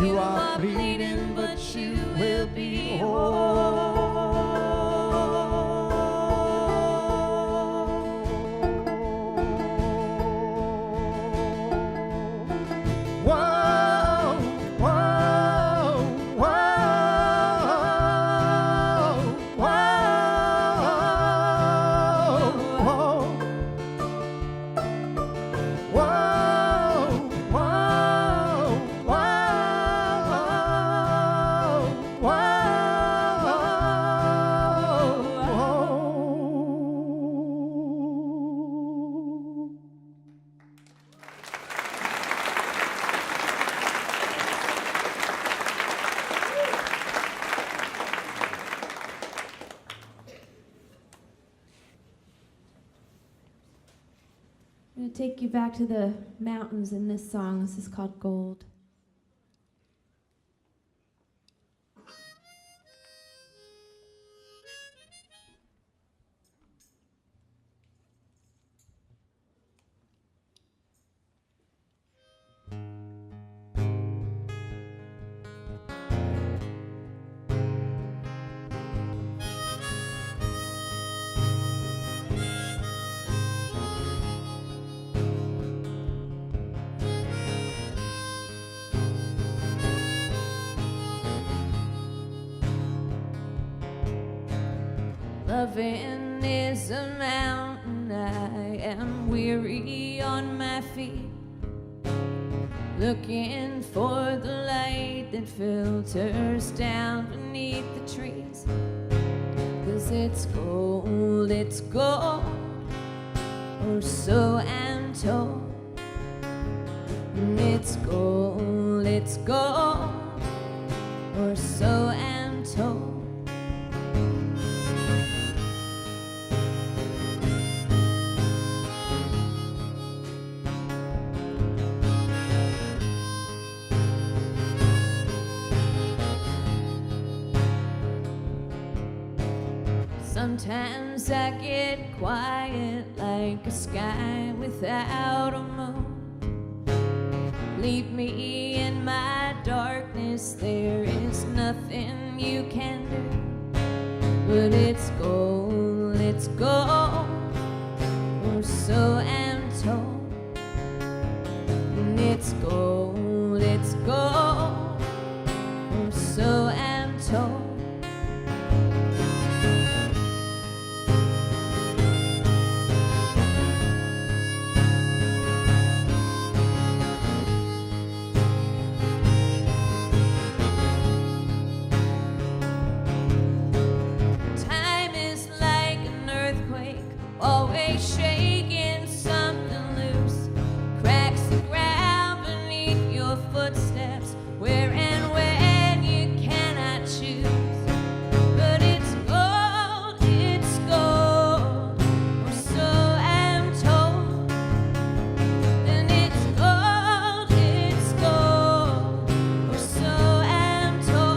You are bleeding, but you will be whole. Whoa, whoa, whoa, whoa, I'm going to take you back to the mountains in this song. This is called Gold. Loving is a mountain, I am weary on my feet, looking for the light that filters down beneath the trees. 'Cause it's gold, or so I'm told. And it's gold, or so I'm told. Sometimes I get quiet like a sky without a moon. Leave me in my darkness, there is nothing you can do. But it's gold, or so I'm told. And it's gold, or so I'm told. always shaking something loose. Cracks the ground beneath your footsteps, where and when you cannot choose. But it's gold, or so I'm told. And it's gold, or so I'm told.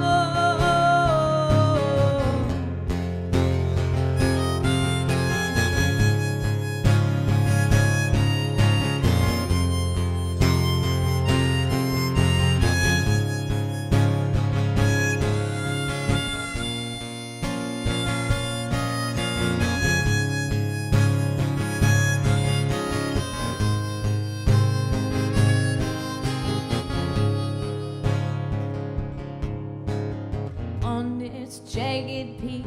On its jagged peak,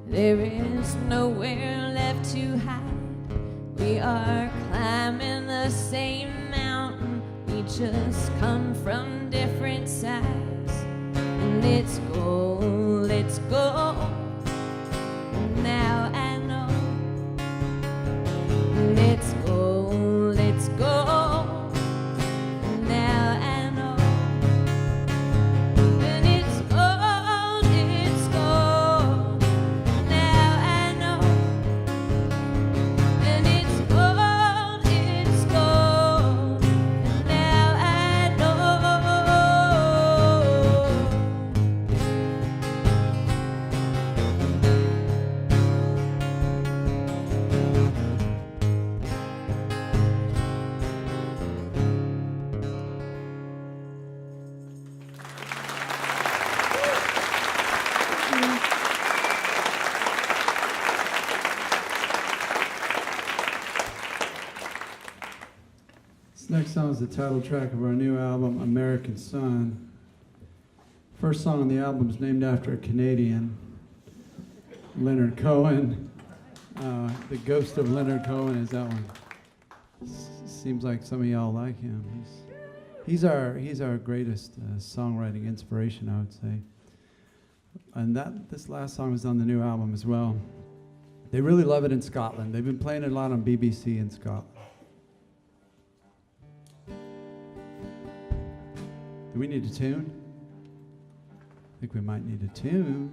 there is nowhere left to hide. We are climbing the same mountain, we just come from different sides. And it's gold, now I know. And it's gold, now I know. And it's gold, now I know. And it's gold, now I know. This next song is the title track of our new album, American Sun. First song on the album is named after a Canadian, Leonard Cohen. The Ghost of Leonard Cohen is that one. Seems like some of y'all like him. He's our greatest songwriting inspiration, I would say. And this last song is on the new album as well. They really love it in Scotland. They've been playing it a lot on BBC in Scotland. Do we need a tune? I think we might need a tune.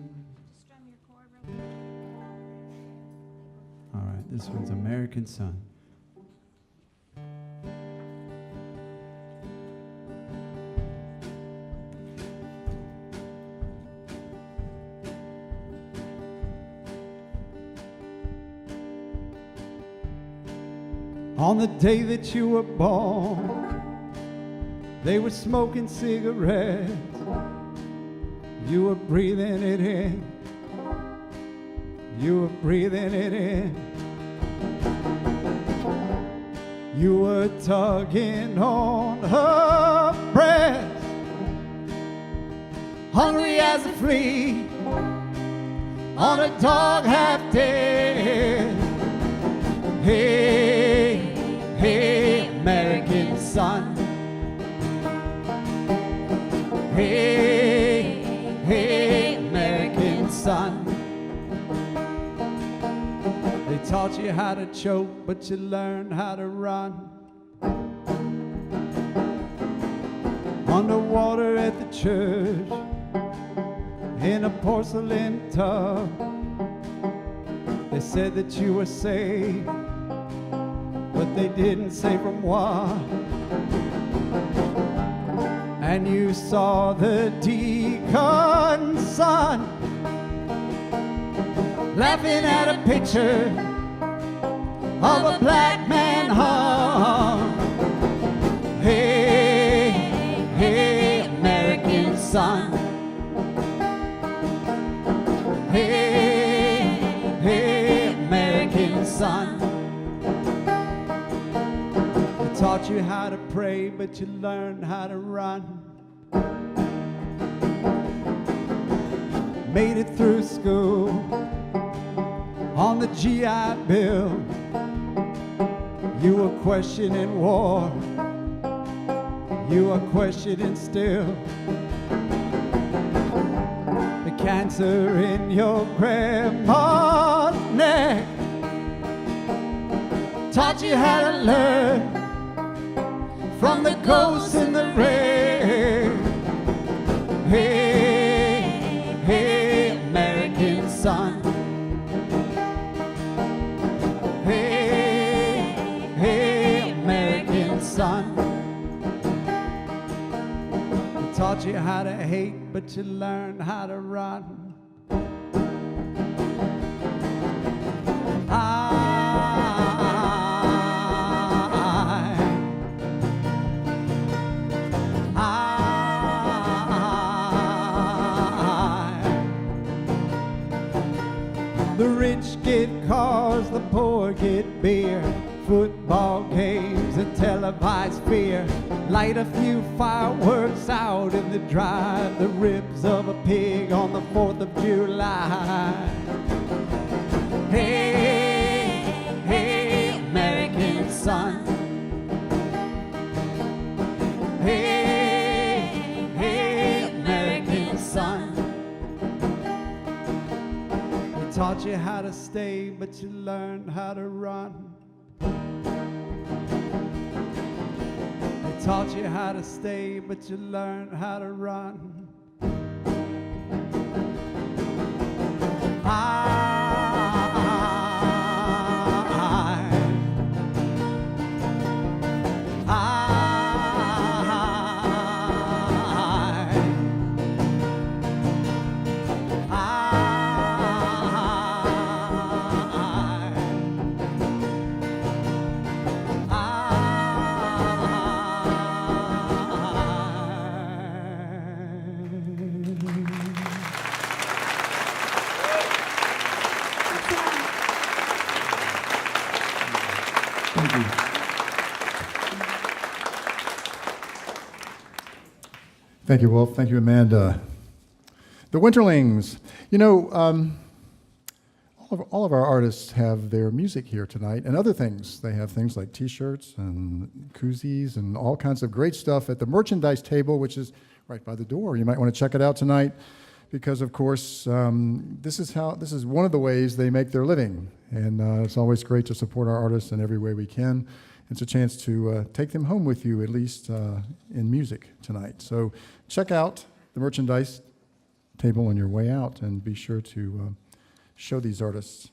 All right, this one's American Sun. On the day that you were born, they were smoking cigarettes. You were breathing it in. You were breathing it in. You were tugging on her breast, hungry as a flea on a dog half dead. Hey, hey, American sun. Hey, hey, American sun. They taught you how to choke, but you learned how to run. Underwater at the church, in a porcelain tub. They said that you were saved, but they didn't say from what. And you saw the deacon son laughing at a picture of a black man hung. Hey, hey, American son. Hey, hey, American son. They taught you how to pray, but you learned how to run. Made it through school on the GI Bill. You were questioning war. You are questioning still. The cancer in your grandma's neck taught you how to learn from the ghosts in the rain. Hey, hey, American son. Hey, hey, American son. He taught you how to hate, but you learned how to run. The rich get cars, the poor get beer, football games, a televised fear. Light a few fireworks out in the drive, the ribs of a pig on the 4th of July. Hey, hey, American son. Hey, hey, American son. He taught you how to stay, but you learned how to run. He taught you how to stay, but you learned how to run. Thank you, Wolf. Thank you, Amanda. The Winterlings. You know, all of our artists have their music here tonight and other things. They have things like T-shirts and koozies and all kinds of great stuff at the merchandise table, which is right by the door. You might want to check it out tonight because, of course, this is one of the ways they make their living. And it's always great to support our artists in every way we can. It's a chance to take them home with you, at least in music tonight. So check out the merchandise table on your way out and be sure to show these artists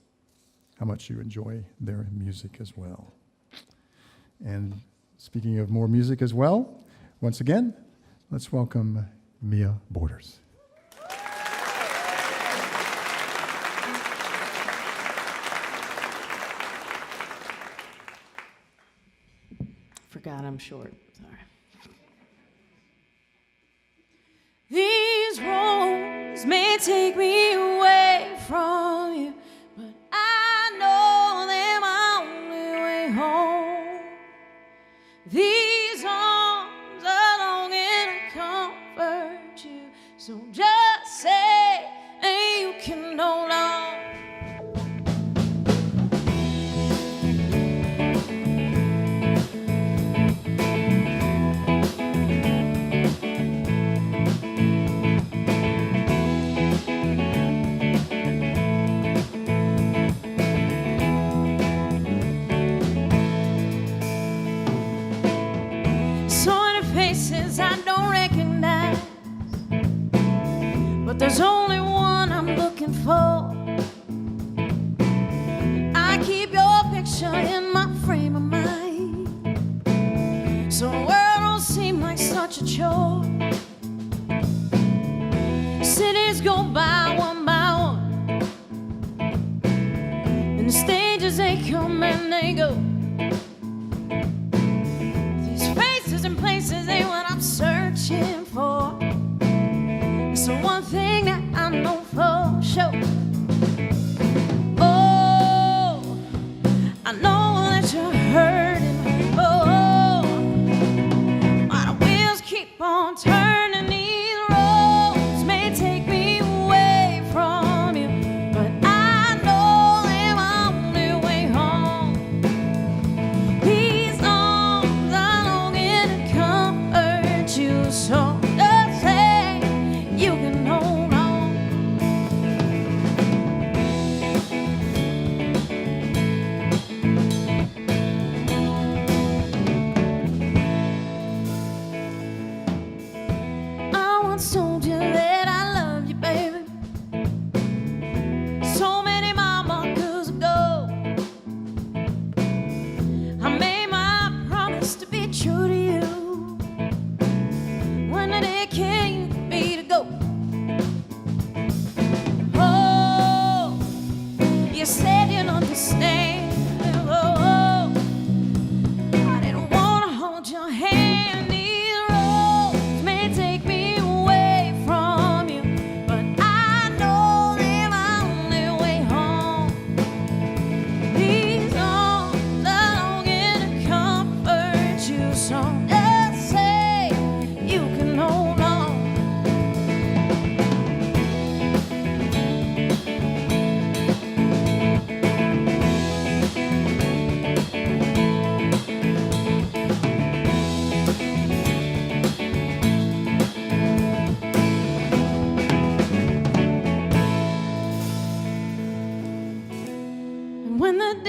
how much you enjoy their music as well. And speaking of more music as well, once again, let's welcome Mia Borders. Forgot I'm short. Sorry. These roads may take me away from you, but I know they're my only way home. These arms are longing to comfort you, so just say that you can hold on. I don't recognize, but there's only one I'm looking for. I keep your picture in my frame of mind, so the world don't seem like such a chore. Cities go by one, and the stages they come and they go. And places ain't what I'm searching for. So one thing that I know for sure. Oh, I know that you're hurting. Oh, my wheels keep on turning. These roads may take me away from you, but I know they're my only way home.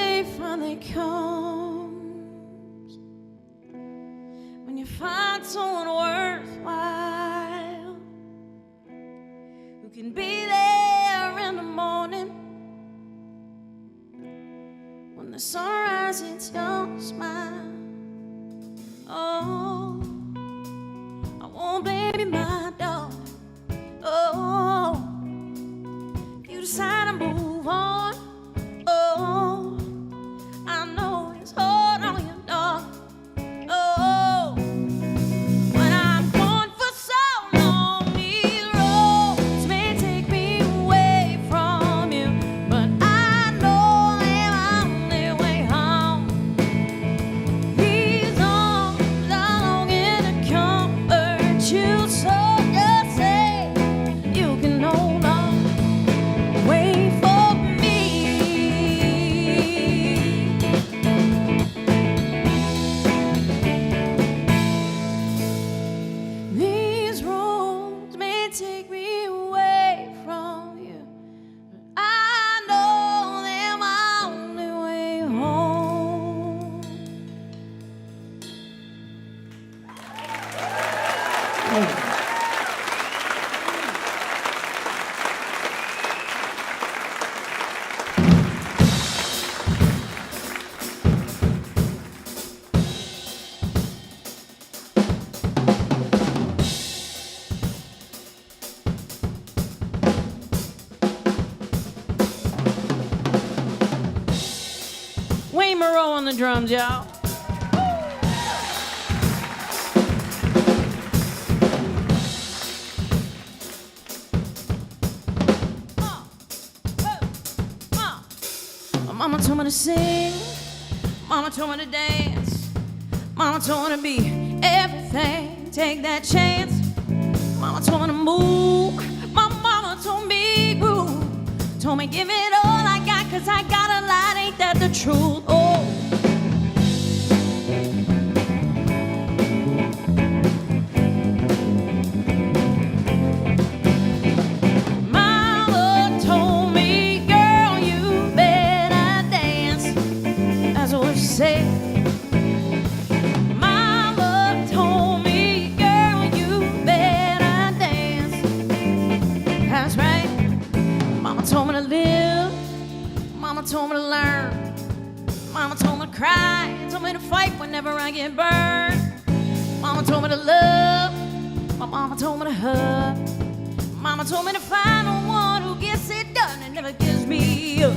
day finally comes when you find someone worthwhile who can be there in the morning when the sun rises, your smile. Oh, I won't baby my dog. Oh, if you decide to move on, oh, I know it's hard on your dog. Oh, when I'm gone for so long, these roads may take me away from you, but I know they're on their way home. These arms are longing to comfort you, so just say you can hold on, wait for me. These roads may take me away from you, but I know they're my only way home. Wayne Moreau on the drums, y'all. Mama told me to sing, mama told me to dance, mama told me to be everything, take that chance. Mama told me to move, my mama told me groove, told me give it all I got, 'cause I got a lot, ain't that the truth? Oh, mama told me, girl, you better dance. That's what she said. Mama told me, girl, you better dance. That's right. Mama told me to live. Mama told me to learn. Mama told me to cry. Told me to fight whenever I get burned. Mama told me to love. My mama told me to hug. Mama told me to find the one who gets it done and never gives me up.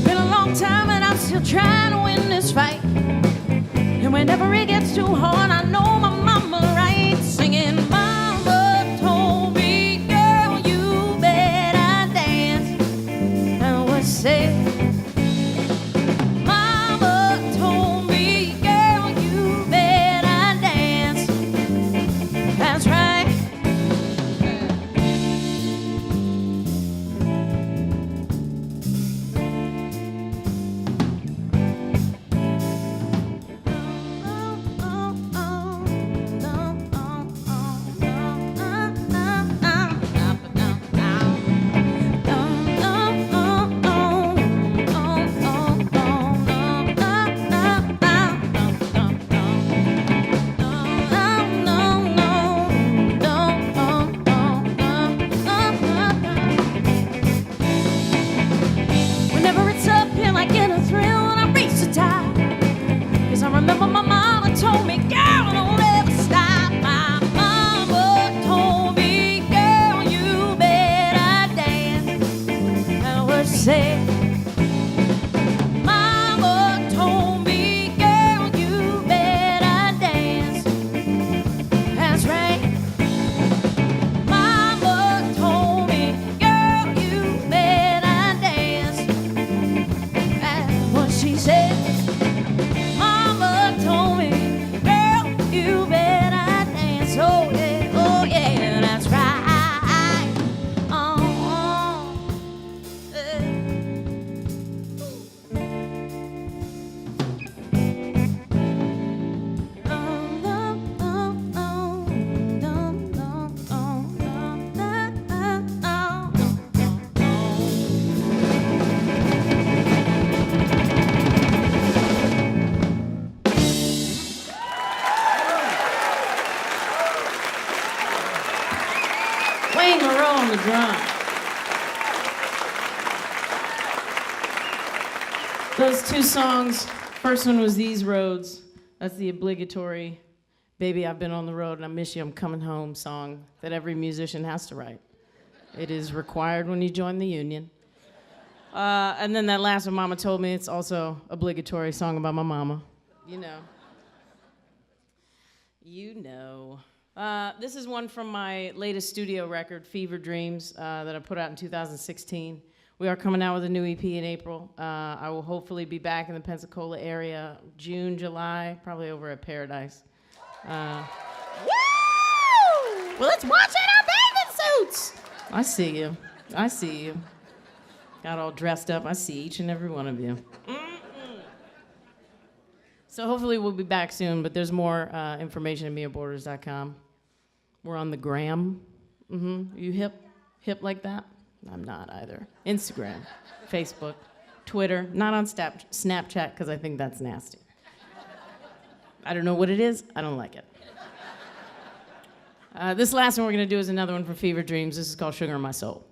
Been a long time and I'm still trying to win this fight. And whenever it gets too hard, I know my mama right, singing, Mama told me, girl, you better dance. And what said? Mama told me, girl, you better dance. That's right. drum. Those two songs, first one was These Roads. That's the obligatory Baby, I've Been on the Road and I Miss You, I'm Coming Home song that every musician has to write. It is required when you join the union. And then that last one, Mama Told Me, it's also obligatory song about my mama. You know. You know. This is one from my latest studio record, Fever Dreams, that I put out in 2016. We are coming out with a new EP in April. I will hopefully be back in the Pensacola area June, July, probably over at Paradise. Woo! Well, let's watch in our bathing suits. I see you. I see you. Got all dressed up. I see each and every one of you. So hopefully we'll be back soon, but there's more information at miaborders.com. We're on the gram. You hip like that? I'm not either. Instagram, Facebook, Twitter, not on Snapchat because I think that's nasty. I don't know what it is. I don't like it. This last one we're going to do is another one from Fever Dreams. This is called Sugar in My Soul.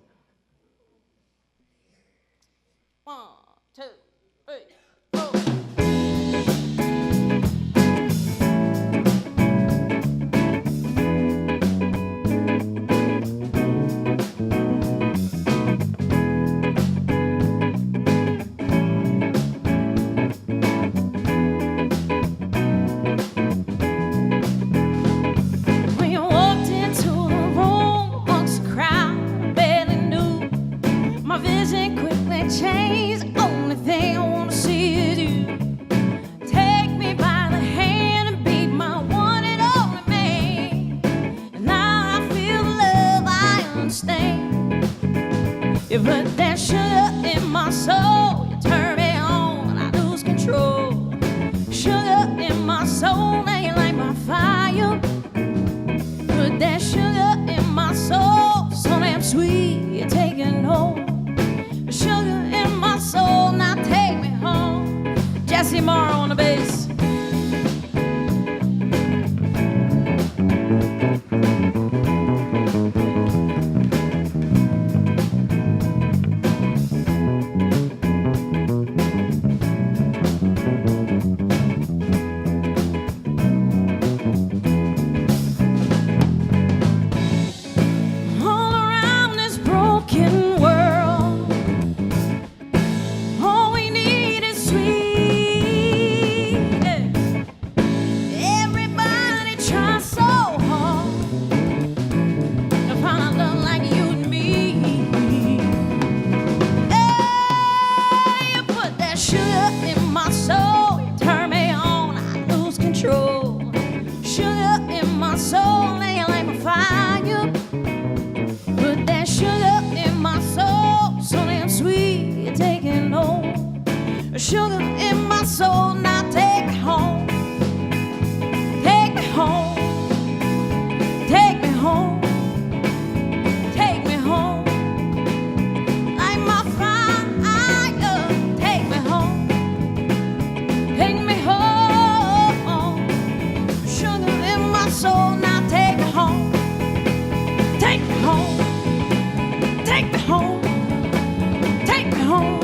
1, 2, 3, 4. You put that sugar in my soul, you turn me on, I lose control. Sugar in my soul, now you light my fire. Put that sugar in my soul, so damn sweet, you're taking home. Sugar in my soul, now take me home. Jesse Morrow on the bass. Sugar in my soul, now take me home. Take me home. Take me home. Take me home. Light my fire. Take me home. Take me home. Sugar in my soul, now take me home. Take me home. Take me home. Take me home.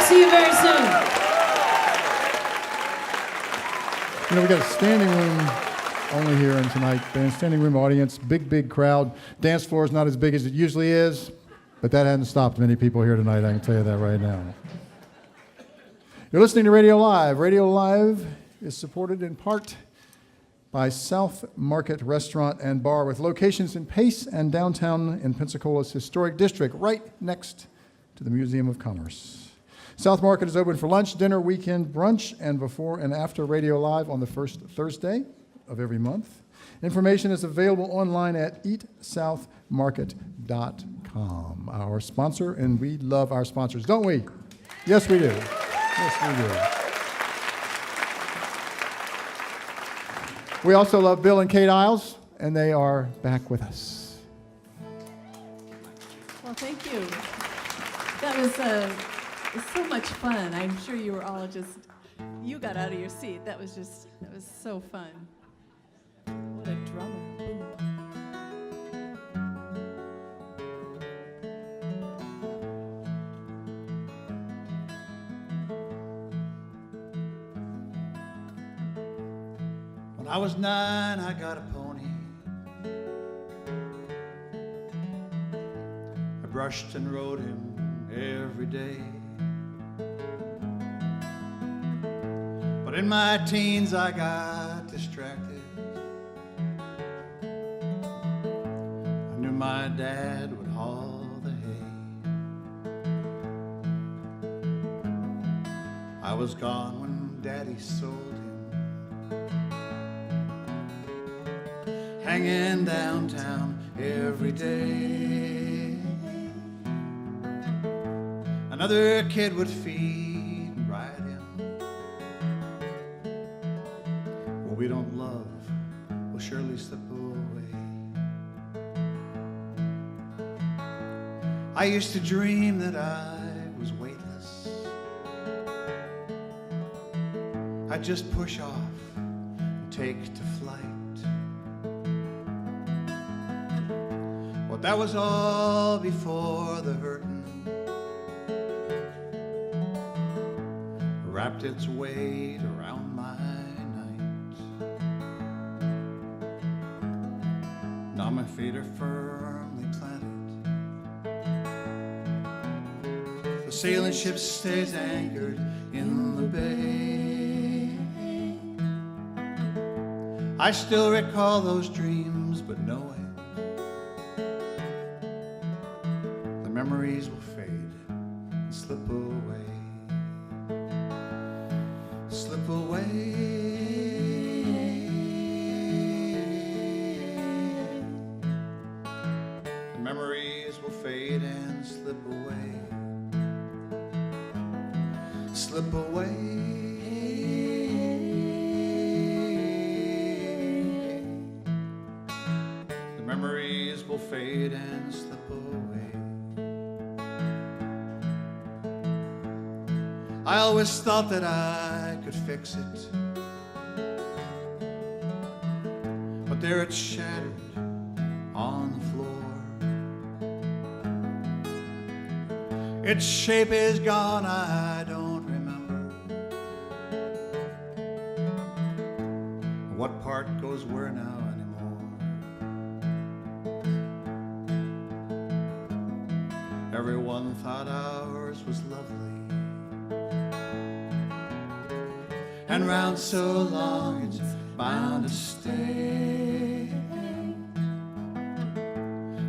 See you very soon. You know, we got a standing room only here in tonight, band. Standing room audience, big crowd. Dance floor is not as big as it usually is, but that hasn't stopped many people here tonight, I can tell you that right now. You're listening to Radio Live. Radio Live is supported in part by South Market Restaurant and Bar with locations in Pace and downtown in Pensacola's historic district, right next to the Museum of Commerce. South Market is open for lunch, dinner, weekend brunch, and before and after Radio Live on the first Thursday of every month. Information is available online at eatsouthmarket.com. Our sponsor, and we love our sponsors, don't we? Yes, we do. Yes, we do. We also love Bill and Kate Isles, and they are back with us. Well, thank you. That was so much fun. I'm sure you were all you got out of your seat. That was so fun. What a drummer. When I was 9, I got a pony. I brushed and rode him every day. But in my teens, I got distracted. I knew my dad would haul the hay. I was gone when Daddy sold him, hanging downtown every day. Another kid would feed and ride him. What we don't love will surely slip away. I used to dream that I was weightless. I'd just push off and take to flight. Well, that was all before the hurting wrapped its weight around my night. Now my feet are firmly planted. The sailing ship stays anchored in the bay. I still recall those dreams, but knowing the memories will fade and slip away. Slip away. The memories will fade and slip away. Slip away. The memories will fade and slip away. I always thought that I could fix it, but there it's shattered on the floor. Its shape is gone, I don't remember what part goes where now anymore. Everyone thought ours was lovely, and round so long it's bound to stay.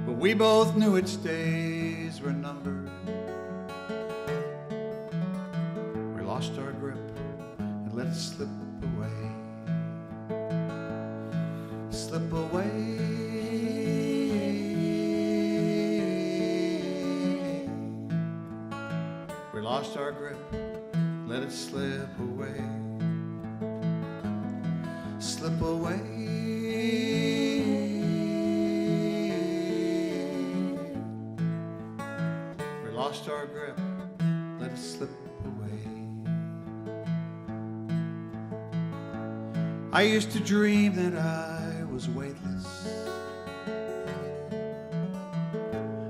But we both knew its days were numbered. We lost our grip and let it slip away. Slip away. We lost our grip, let it slip away. Slip away. We lost our grip, let it slip away. I used to dream that I was weightless.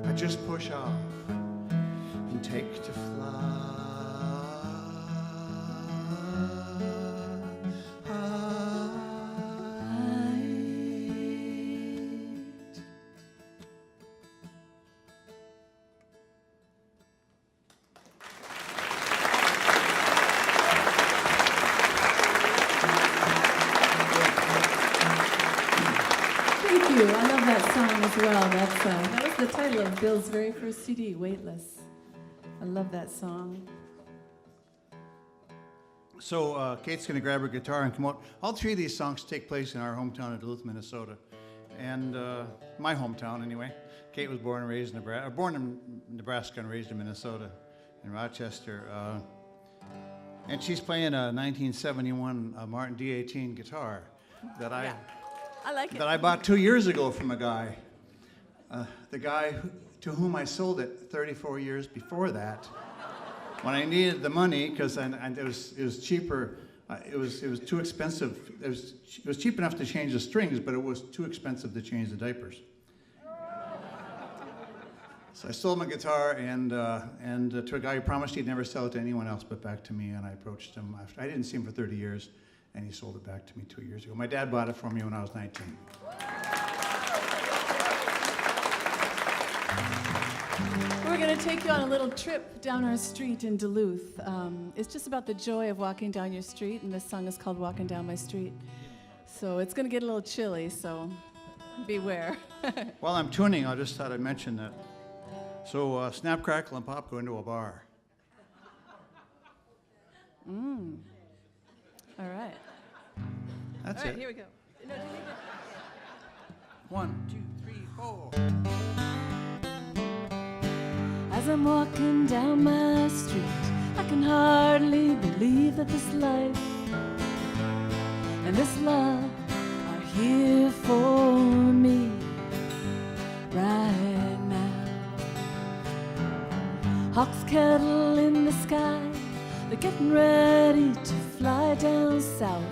I just push off and take to fly. Thank you. I love that song as well. That was the title of Bill's very first CD, Weightless. I love that song. So Kate's going to grab her guitar and come out. All three of these songs take place in our hometown of Duluth, Minnesota. And my hometown, anyway. Kate was born and raised in Nebraska, born in Nebraska and raised in Minnesota, in Rochester. And she's playing a 1971 Martin D18 guitar that I like it. that I bought 2 years ago from a guy. The guy to whom I sold it 34 years before that, when I needed the money, because it was cheaper. It was too expensive. It was cheap enough to change the strings, but it was too expensive to change the diapers. So I sold my guitar and to a guy who promised he'd never sell it to anyone else but back to me. And I approached him after I didn't see him for 30 years, and he sold it back to me 2 years ago. My dad bought it for me when I was 19. We're going to take you on a little trip down our street in Duluth. It's just about the joy of walking down your street, and this song is called Walking Down My Street. So it's going to get a little chilly, so beware. While I'm tuning, I just thought I'd mention that. So Snap, Crackle, and Pop go into a bar. All right. That's All right, it. here we go. No, do you need to- 1, 2, 3, 4. As I'm walking down my street, I can hardly believe that this life and this love are here for me right now. Hawks kettle in the sky, they're getting ready to fly down south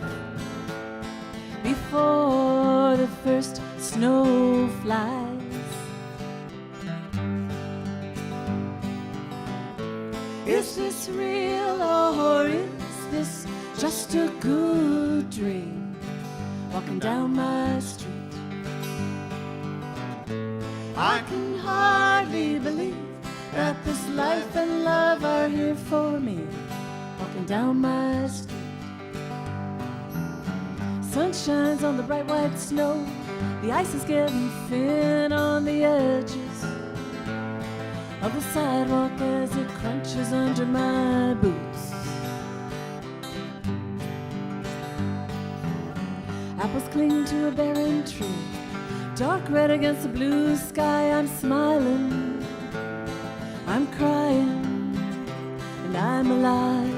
before the first snow flies. Is this real or is this just a good dream? Walking down my street, I can hardly believe that this life and love are here for me. Walking down my street, sun shines on the bright white snow. The ice is getting thin on the edges of the sidewalk as it crunches under my boots. Apples cling to a barren tree, dark red against the blue sky. I'm smiling, I'm crying, and I'm alive.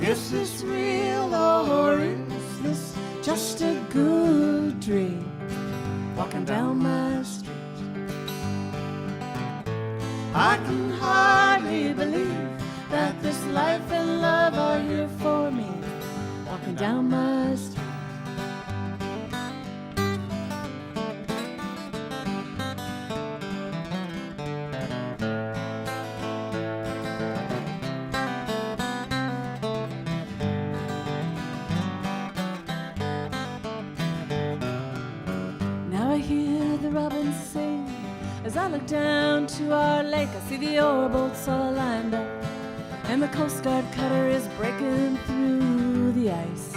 Is this real or is this just a good dream? Walking down my street, I can hardly believe that this life and love are here for me. Walking down my street. As I look down to our lake, I see the oar boats all lined up, and the Coast Guard cutter is breaking through the ice.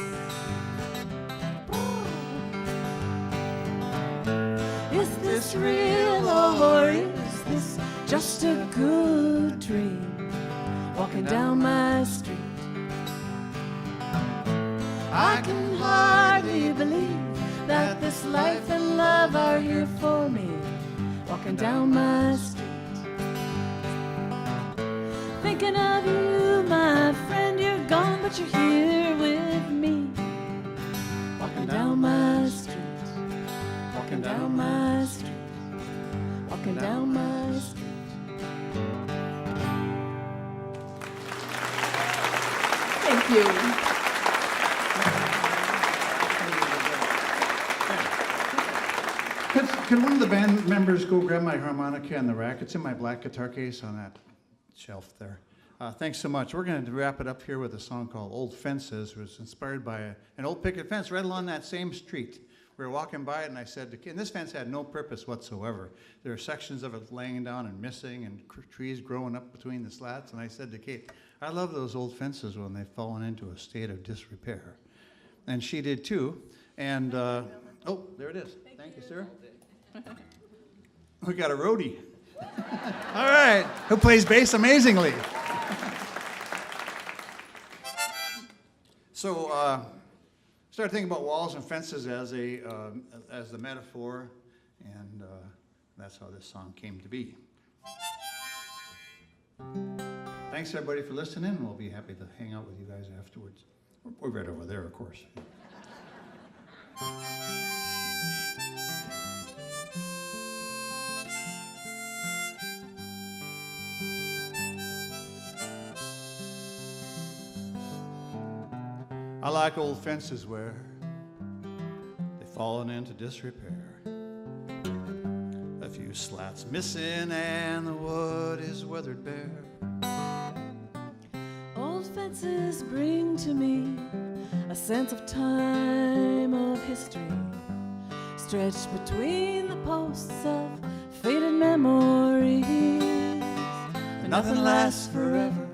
Is this real or is this just a good dream? Walking down my street, I can hardly believe that this life and love are here for me. Walking down my street, thinking of you, my friend. You're gone, but you're here with me. Walking down my street, walking down my street, walking down my street. Thank you. Could one of the band members go grab my harmonica in the rack? It's in my black guitar case on that shelf there. Thanks so much. We're going to wrap it up here with a song called Old Fences. It was inspired by an old picket fence right along that same street. We were walking by it, and I said to Kate, and this fence had no purpose whatsoever. There are sections of it laying down and missing and trees growing up between the slats. And I said to Kate, I love those old fences when they've fallen into a state of disrepair. And she did too. And, oh, there it is. Thank you, sir. We got a roadie. All right. Who plays bass amazingly? So, started thinking about walls and fences as the metaphor, and that's how this song came to be. Thanks everybody for listening, and we'll be happy to hang out with you guys afterwards. We're right over there, of course. I like old fences where they've fallen into disrepair. A few slats missing and the wood is weathered bare. Old fences bring to me a sense of time, of history, stretched between the posts of faded memories. But nothing lasts forever.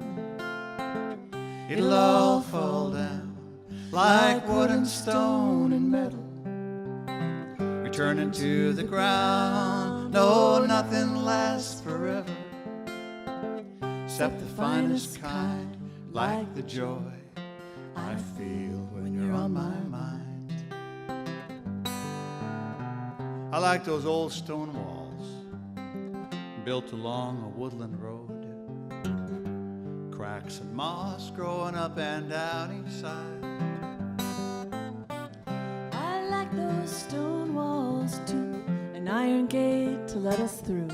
It'll all fall down like wood and stone and metal, returning to the ground. No, nothing lasts forever, except the finest kind, like the joy I feel when you're on my mind. I like those old stone walls built along a woodland road, cracks and moss growing up and down each side. Those stone walls too, an iron gate to let us through,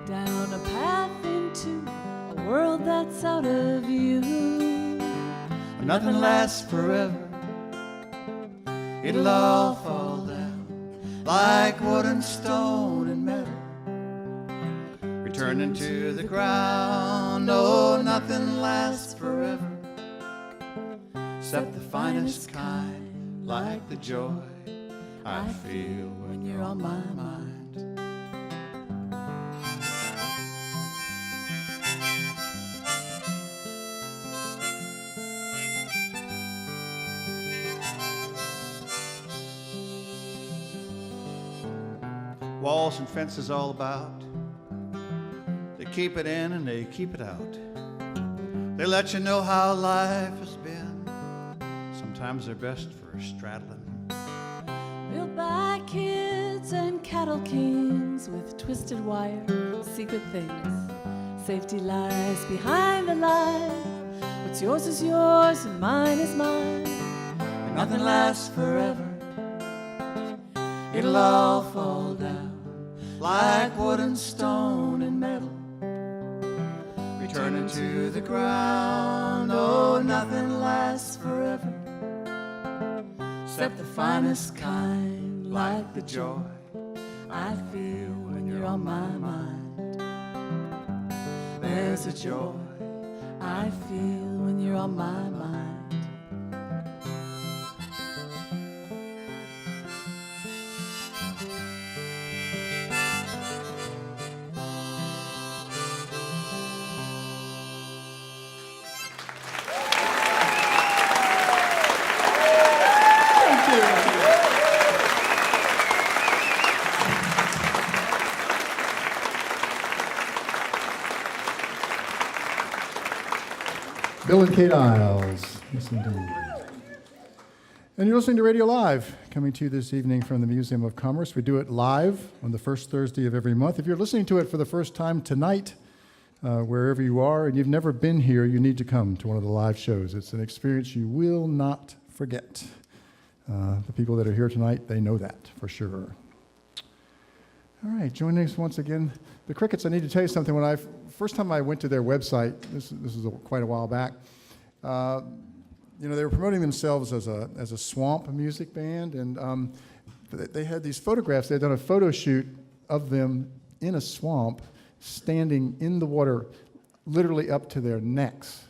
down a path into a world that's out of view. Nothing lasts forever. It'll all fall down like wood and stone and metal, returning to the ground. No, nothing lasts forever, except the finest kind, like the joy I feel when you're on my mind. Walls and fences all about. They keep it in and they keep it out. They let you know how life has been. Sometimes they're best for straddling. Built by kids and cattle kings with twisted wire, secret things. Safety lies behind the lie. What's yours is yours and mine is mine. And nothing lasts forever. It'll all fall down like wood and stone and metal, returning to the ground. No, nothing lasts forever, except the finest kind, like the joy I feel when you're on my mind. There's a joy I feel when you're on my mind. Bill and Kate Isles. Yes, indeed. And you're listening to Radio Live, coming to you this evening from the Museum of Commerce. We do it live on the first Thursday of every month. If you're listening to it for the first time tonight, wherever you are, and you've never been here, you need to come to one of the live shows. It's an experience you will not forget. The people that are here tonight, they know that for sure. All right, joining us once again, the Krickets. I need to tell you something. When first time I went to their website, this is quite a while back, they were promoting themselves as a swamp music band, and they had these photographs. They had done a photo shoot of them in a swamp, standing in the water, literally up to their necks.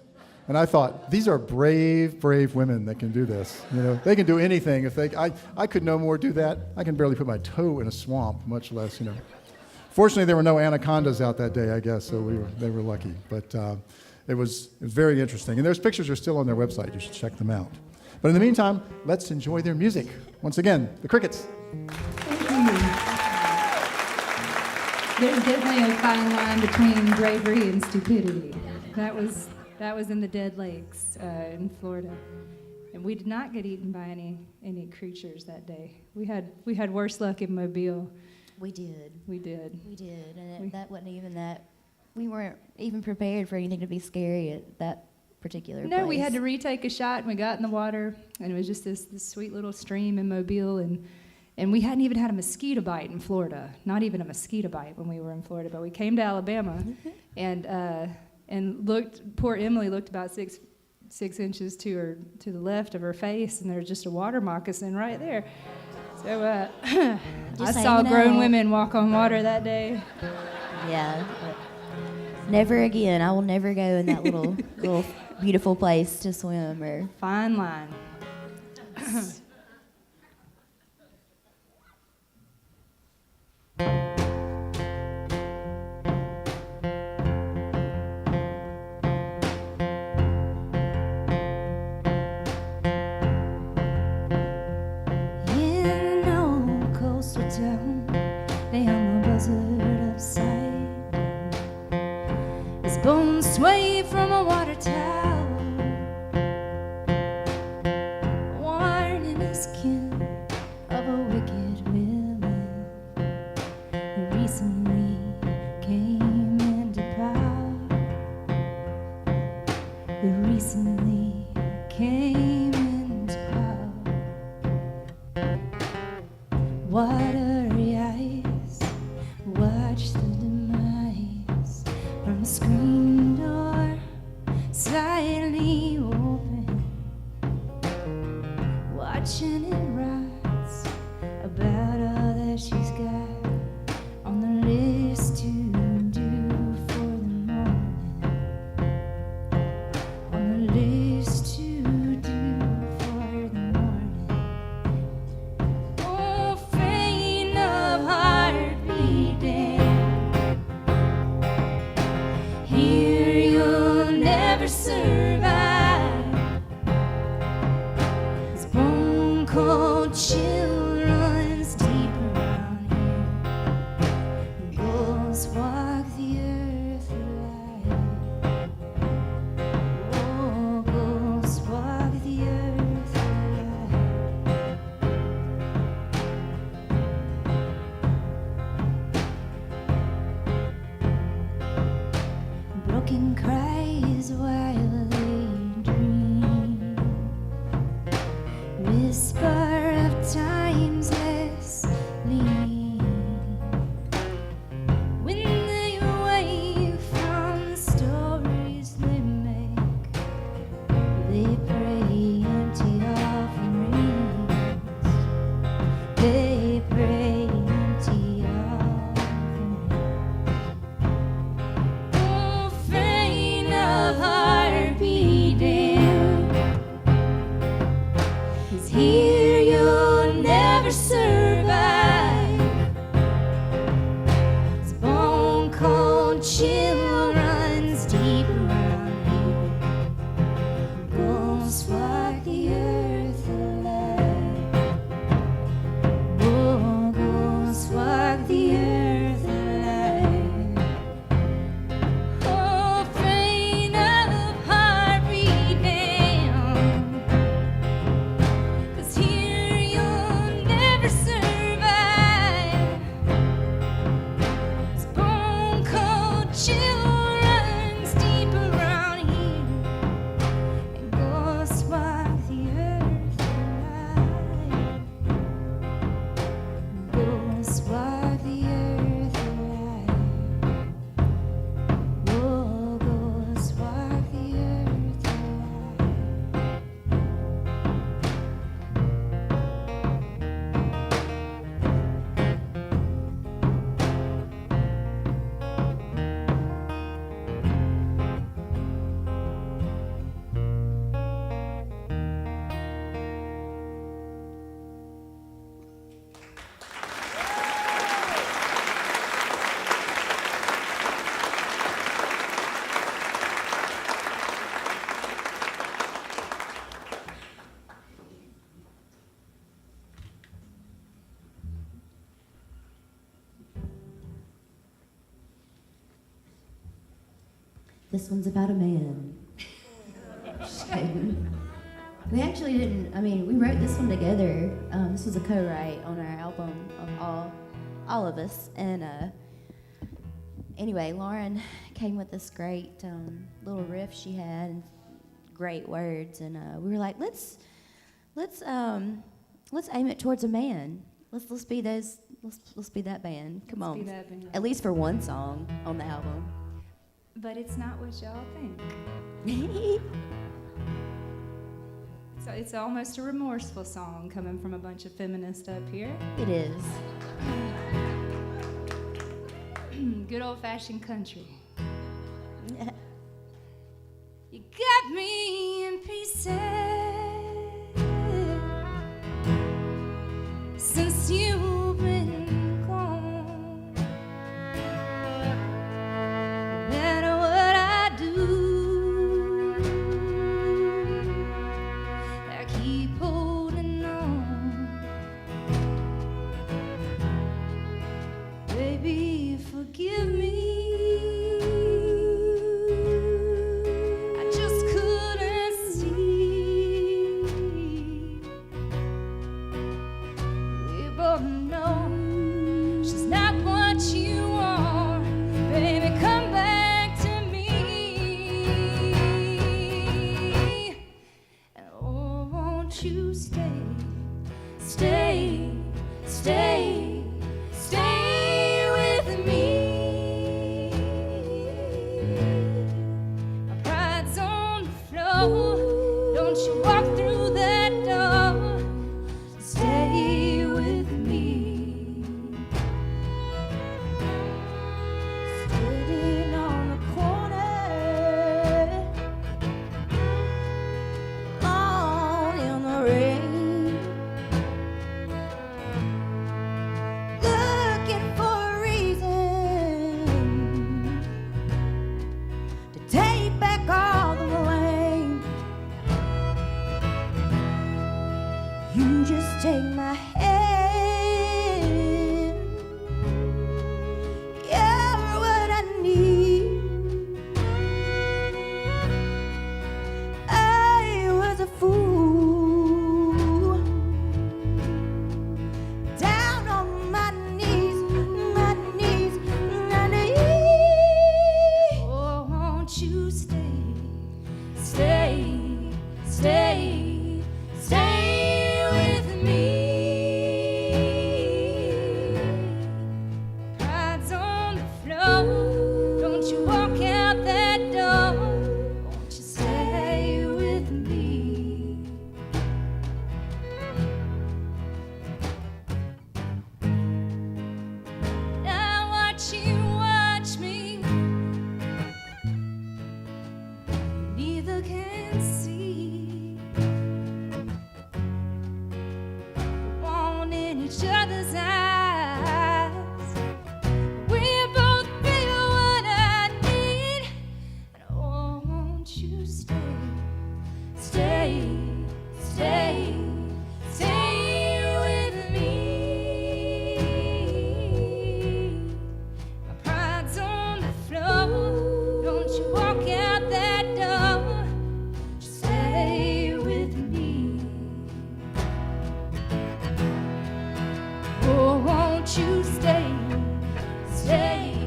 And I thought, these are brave, brave women that can do this. They can do anything. I could no more do that. I can barely put my toe in a swamp, much less, Fortunately, there were no anacondas out that day, I guess, so they were lucky. But it was very interesting. And those pictures are still on their website. You should check them out. But in the meantime, let's enjoy their music. Once again, the Krickets. Thank you. There's definitely a fine line between bravery and stupidity. That was in the Dead Lakes in Florida, and we did not get eaten by any creatures that day. We had worse luck in Mobile. We did. We did. We did, and that wasn't even that. We weren't even prepared for anything to be scary at that particular place. No, we had to retake a shot, and we got in the water, and it was just this sweet little stream in Mobile, and we hadn't even had a mosquito bite in Florida. Not even a mosquito bite when we were in Florida, but we came to Alabama, and looked. Poor Emily looked about six inches to the left of her face, and there was just a water moccasin right there. So I saw grown women walk on water that day. Yeah. Never again. I will never go in that little beautiful place to swim or. Fine line. In an old coastal town, they hung a buzzard upside. His bones sway from a water tower, warning his kin of a wicked villain who recently came into power. Who recently came into power. Watery eyes watch the demise from a screen door slightly open, watching it writes about all that she's got on the list to do for the morning, on the list to do for the morning. Oh, faint of heart beating, here you'll never survive. This bone cold chill runs deep around here. Ghosts walk the earth alive. Oh, ghosts walk the earth alive. Broken cries while they dream, whisper of times less lean. When they wake from the stories they make, they pray empty offerings. They pray empty offerings. Oh, faint This one's about a man. Just kidding. We actually didn't, we wrote this one together. This was a co-write on our album of all of us. And anyway, Lauren came with this great little riff she had and great words. And we were like, let's aim it towards a man. Let's be that band. Come on. Be that band. At least for one song on the album. But it's not what y'all think. So it's almost a remorseful song coming from a bunch of feminists up here. It is. Good old-fashioned country. You got me in pieces since you've been gone. No matter what I do, I keep holding on. Baby, forgive me. I just couldn't see. We both know she's not what you want. Baby, come back to me. And oh, won't you stay, stay, stay, stay with me. My pride's on the floor. Don't you walk through that door. Stay with me. Sitting on the corner, alone in the rain, looking for a reason to take back all the blame. You just take my hand. You're what I need. I was a fool, down on my knees, my knees, my knees. Oh, won't you stay, stay, stay, stay with me. Pride's on the floor. Don't you walk out that door. Won't you stay with me? Now watch me. Neither can see. Wanting each other's eyes. We both feel what I need. And oh, won't you stay, stay, stay, stay with me. My pride's on the floor. Don't you walk out that door. Just stay with me. Oh, won't you stay, stay,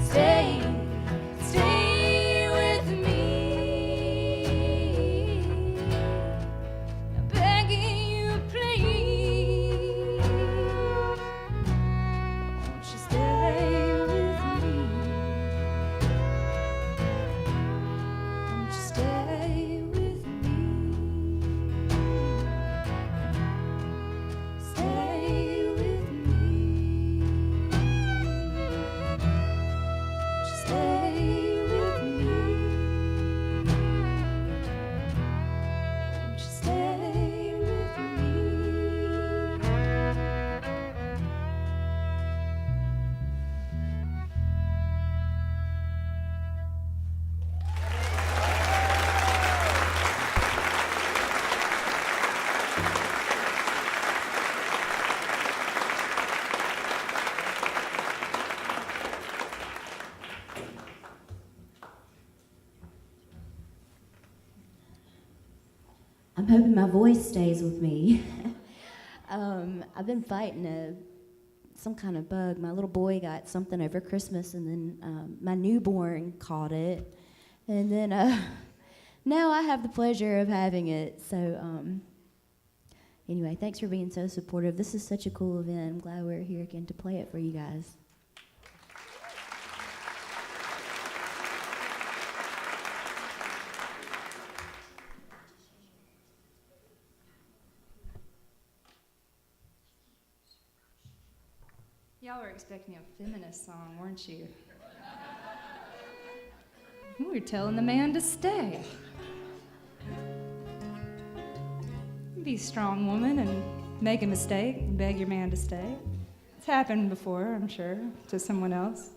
stay, stay with me. I'm hoping my voice stays with me. I've been fighting some kind of bug. My little boy got something over Christmas, and then my newborn caught it. And then now I have the pleasure of having it. So anyway, thanks for being so supportive. This is such a cool event. I'm glad we're here again to play it for you guys. Y'all were expecting a feminist song, weren't you? We were telling the man to stay. Be a strong woman and make a mistake and beg your man to stay. It's happened before, I'm sure, to someone else.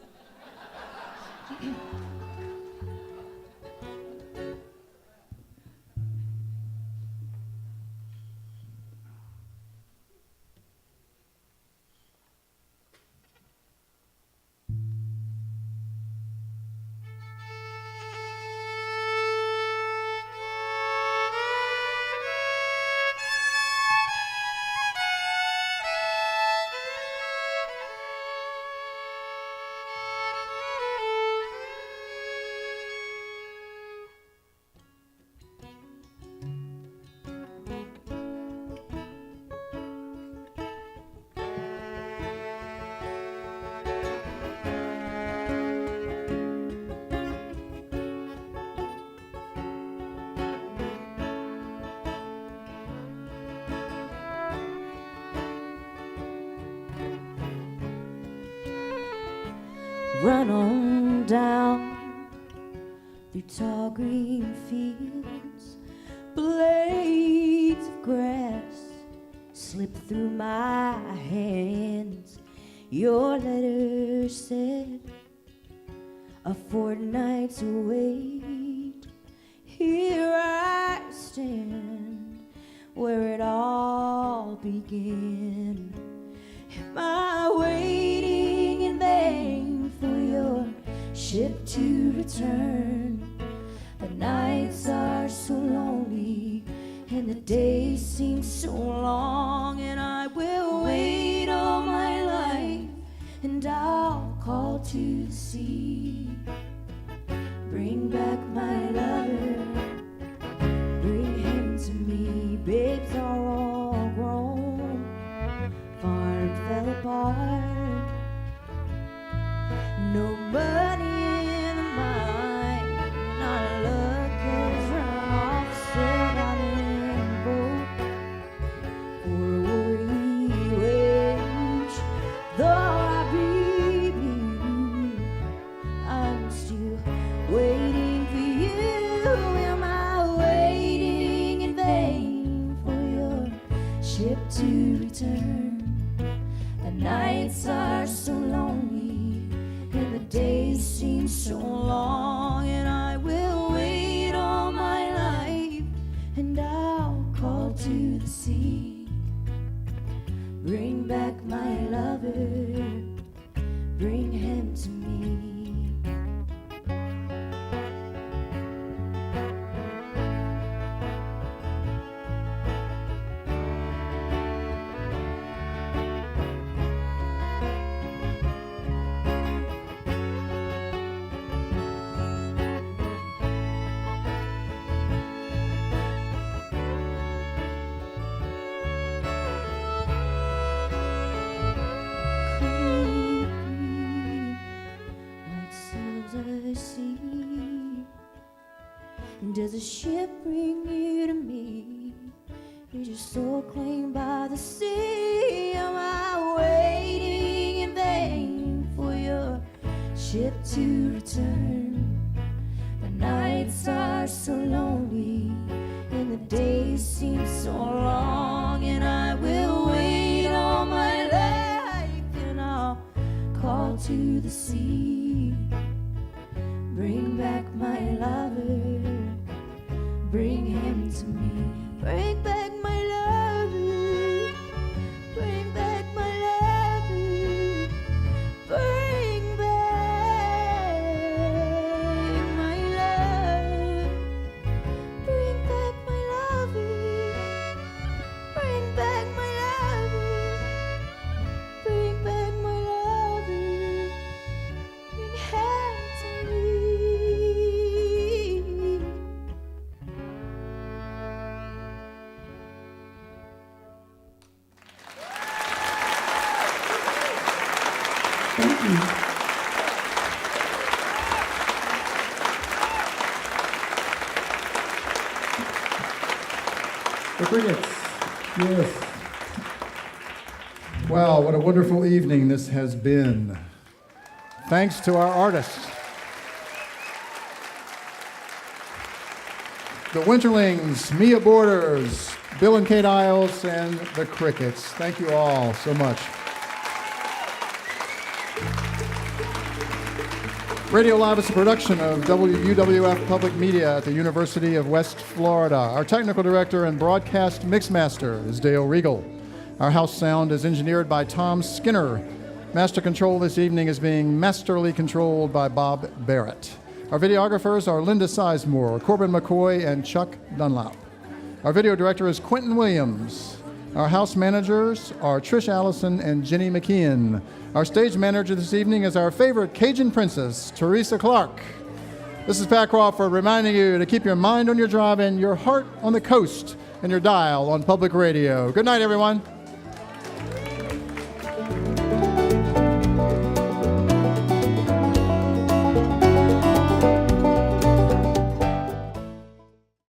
Run on down through tall green fields, blades of grass slip through my hands. Your letter said a fortnight's wait. Here I stand where it all began. Am I waiting in vain for your ship to return? The nights are so lonely and the days seem so long, and I will wait all my life and I'll call to the sea. Bring back my lover, bring him to me. Babes are all grown, farm fell apart. No money in the mine, our luck has run off. Sailed out in a boat for a worthy wage. Though I be blue, I'm still waiting for you. Am I waiting in vain for your ship to return? The nights are so lonely and the days seem so long, and I will wait all my life and I'll call to the sea. Bring back my lover, bring him to me. Does a ship bring you to me? Is your soul claimed by the sea? Am I waiting in vain for your ship to return? The nights are so lonely and the days seem so long, and I will wait all my life and I'll call to the sea. Bring back my lover, bring him to me. Bring back my lover, bring back my lover, bring back my love, bring back my lover. The Krickets. Yes. Wow, what a wonderful evening this has been. Thanks to our artists. The Winterlings, Mia Borders, Bill and Kate Isles, and the Krickets. Thank you all so much. Radio Live is a production of WUWF Public Media at the University of West Florida. Our technical director and broadcast mixmaster is Dale Regal. Our house sound is engineered by Tom Skinner. Master control this evening is being masterly controlled by Bob Barrett. Our videographers are Linda Sizemore, Corbin McCoy, and Chuck Dunlap. Our video director is Quentin Williams. Our house managers are Trish Allison and Jenny McKeon. Our stage manager this evening is our favorite Cajun princess, Teresa Clark. This is Pat Crawford reminding you to keep your mind on your drive and your heart on the coast and your dial on public radio. Good night, everyone.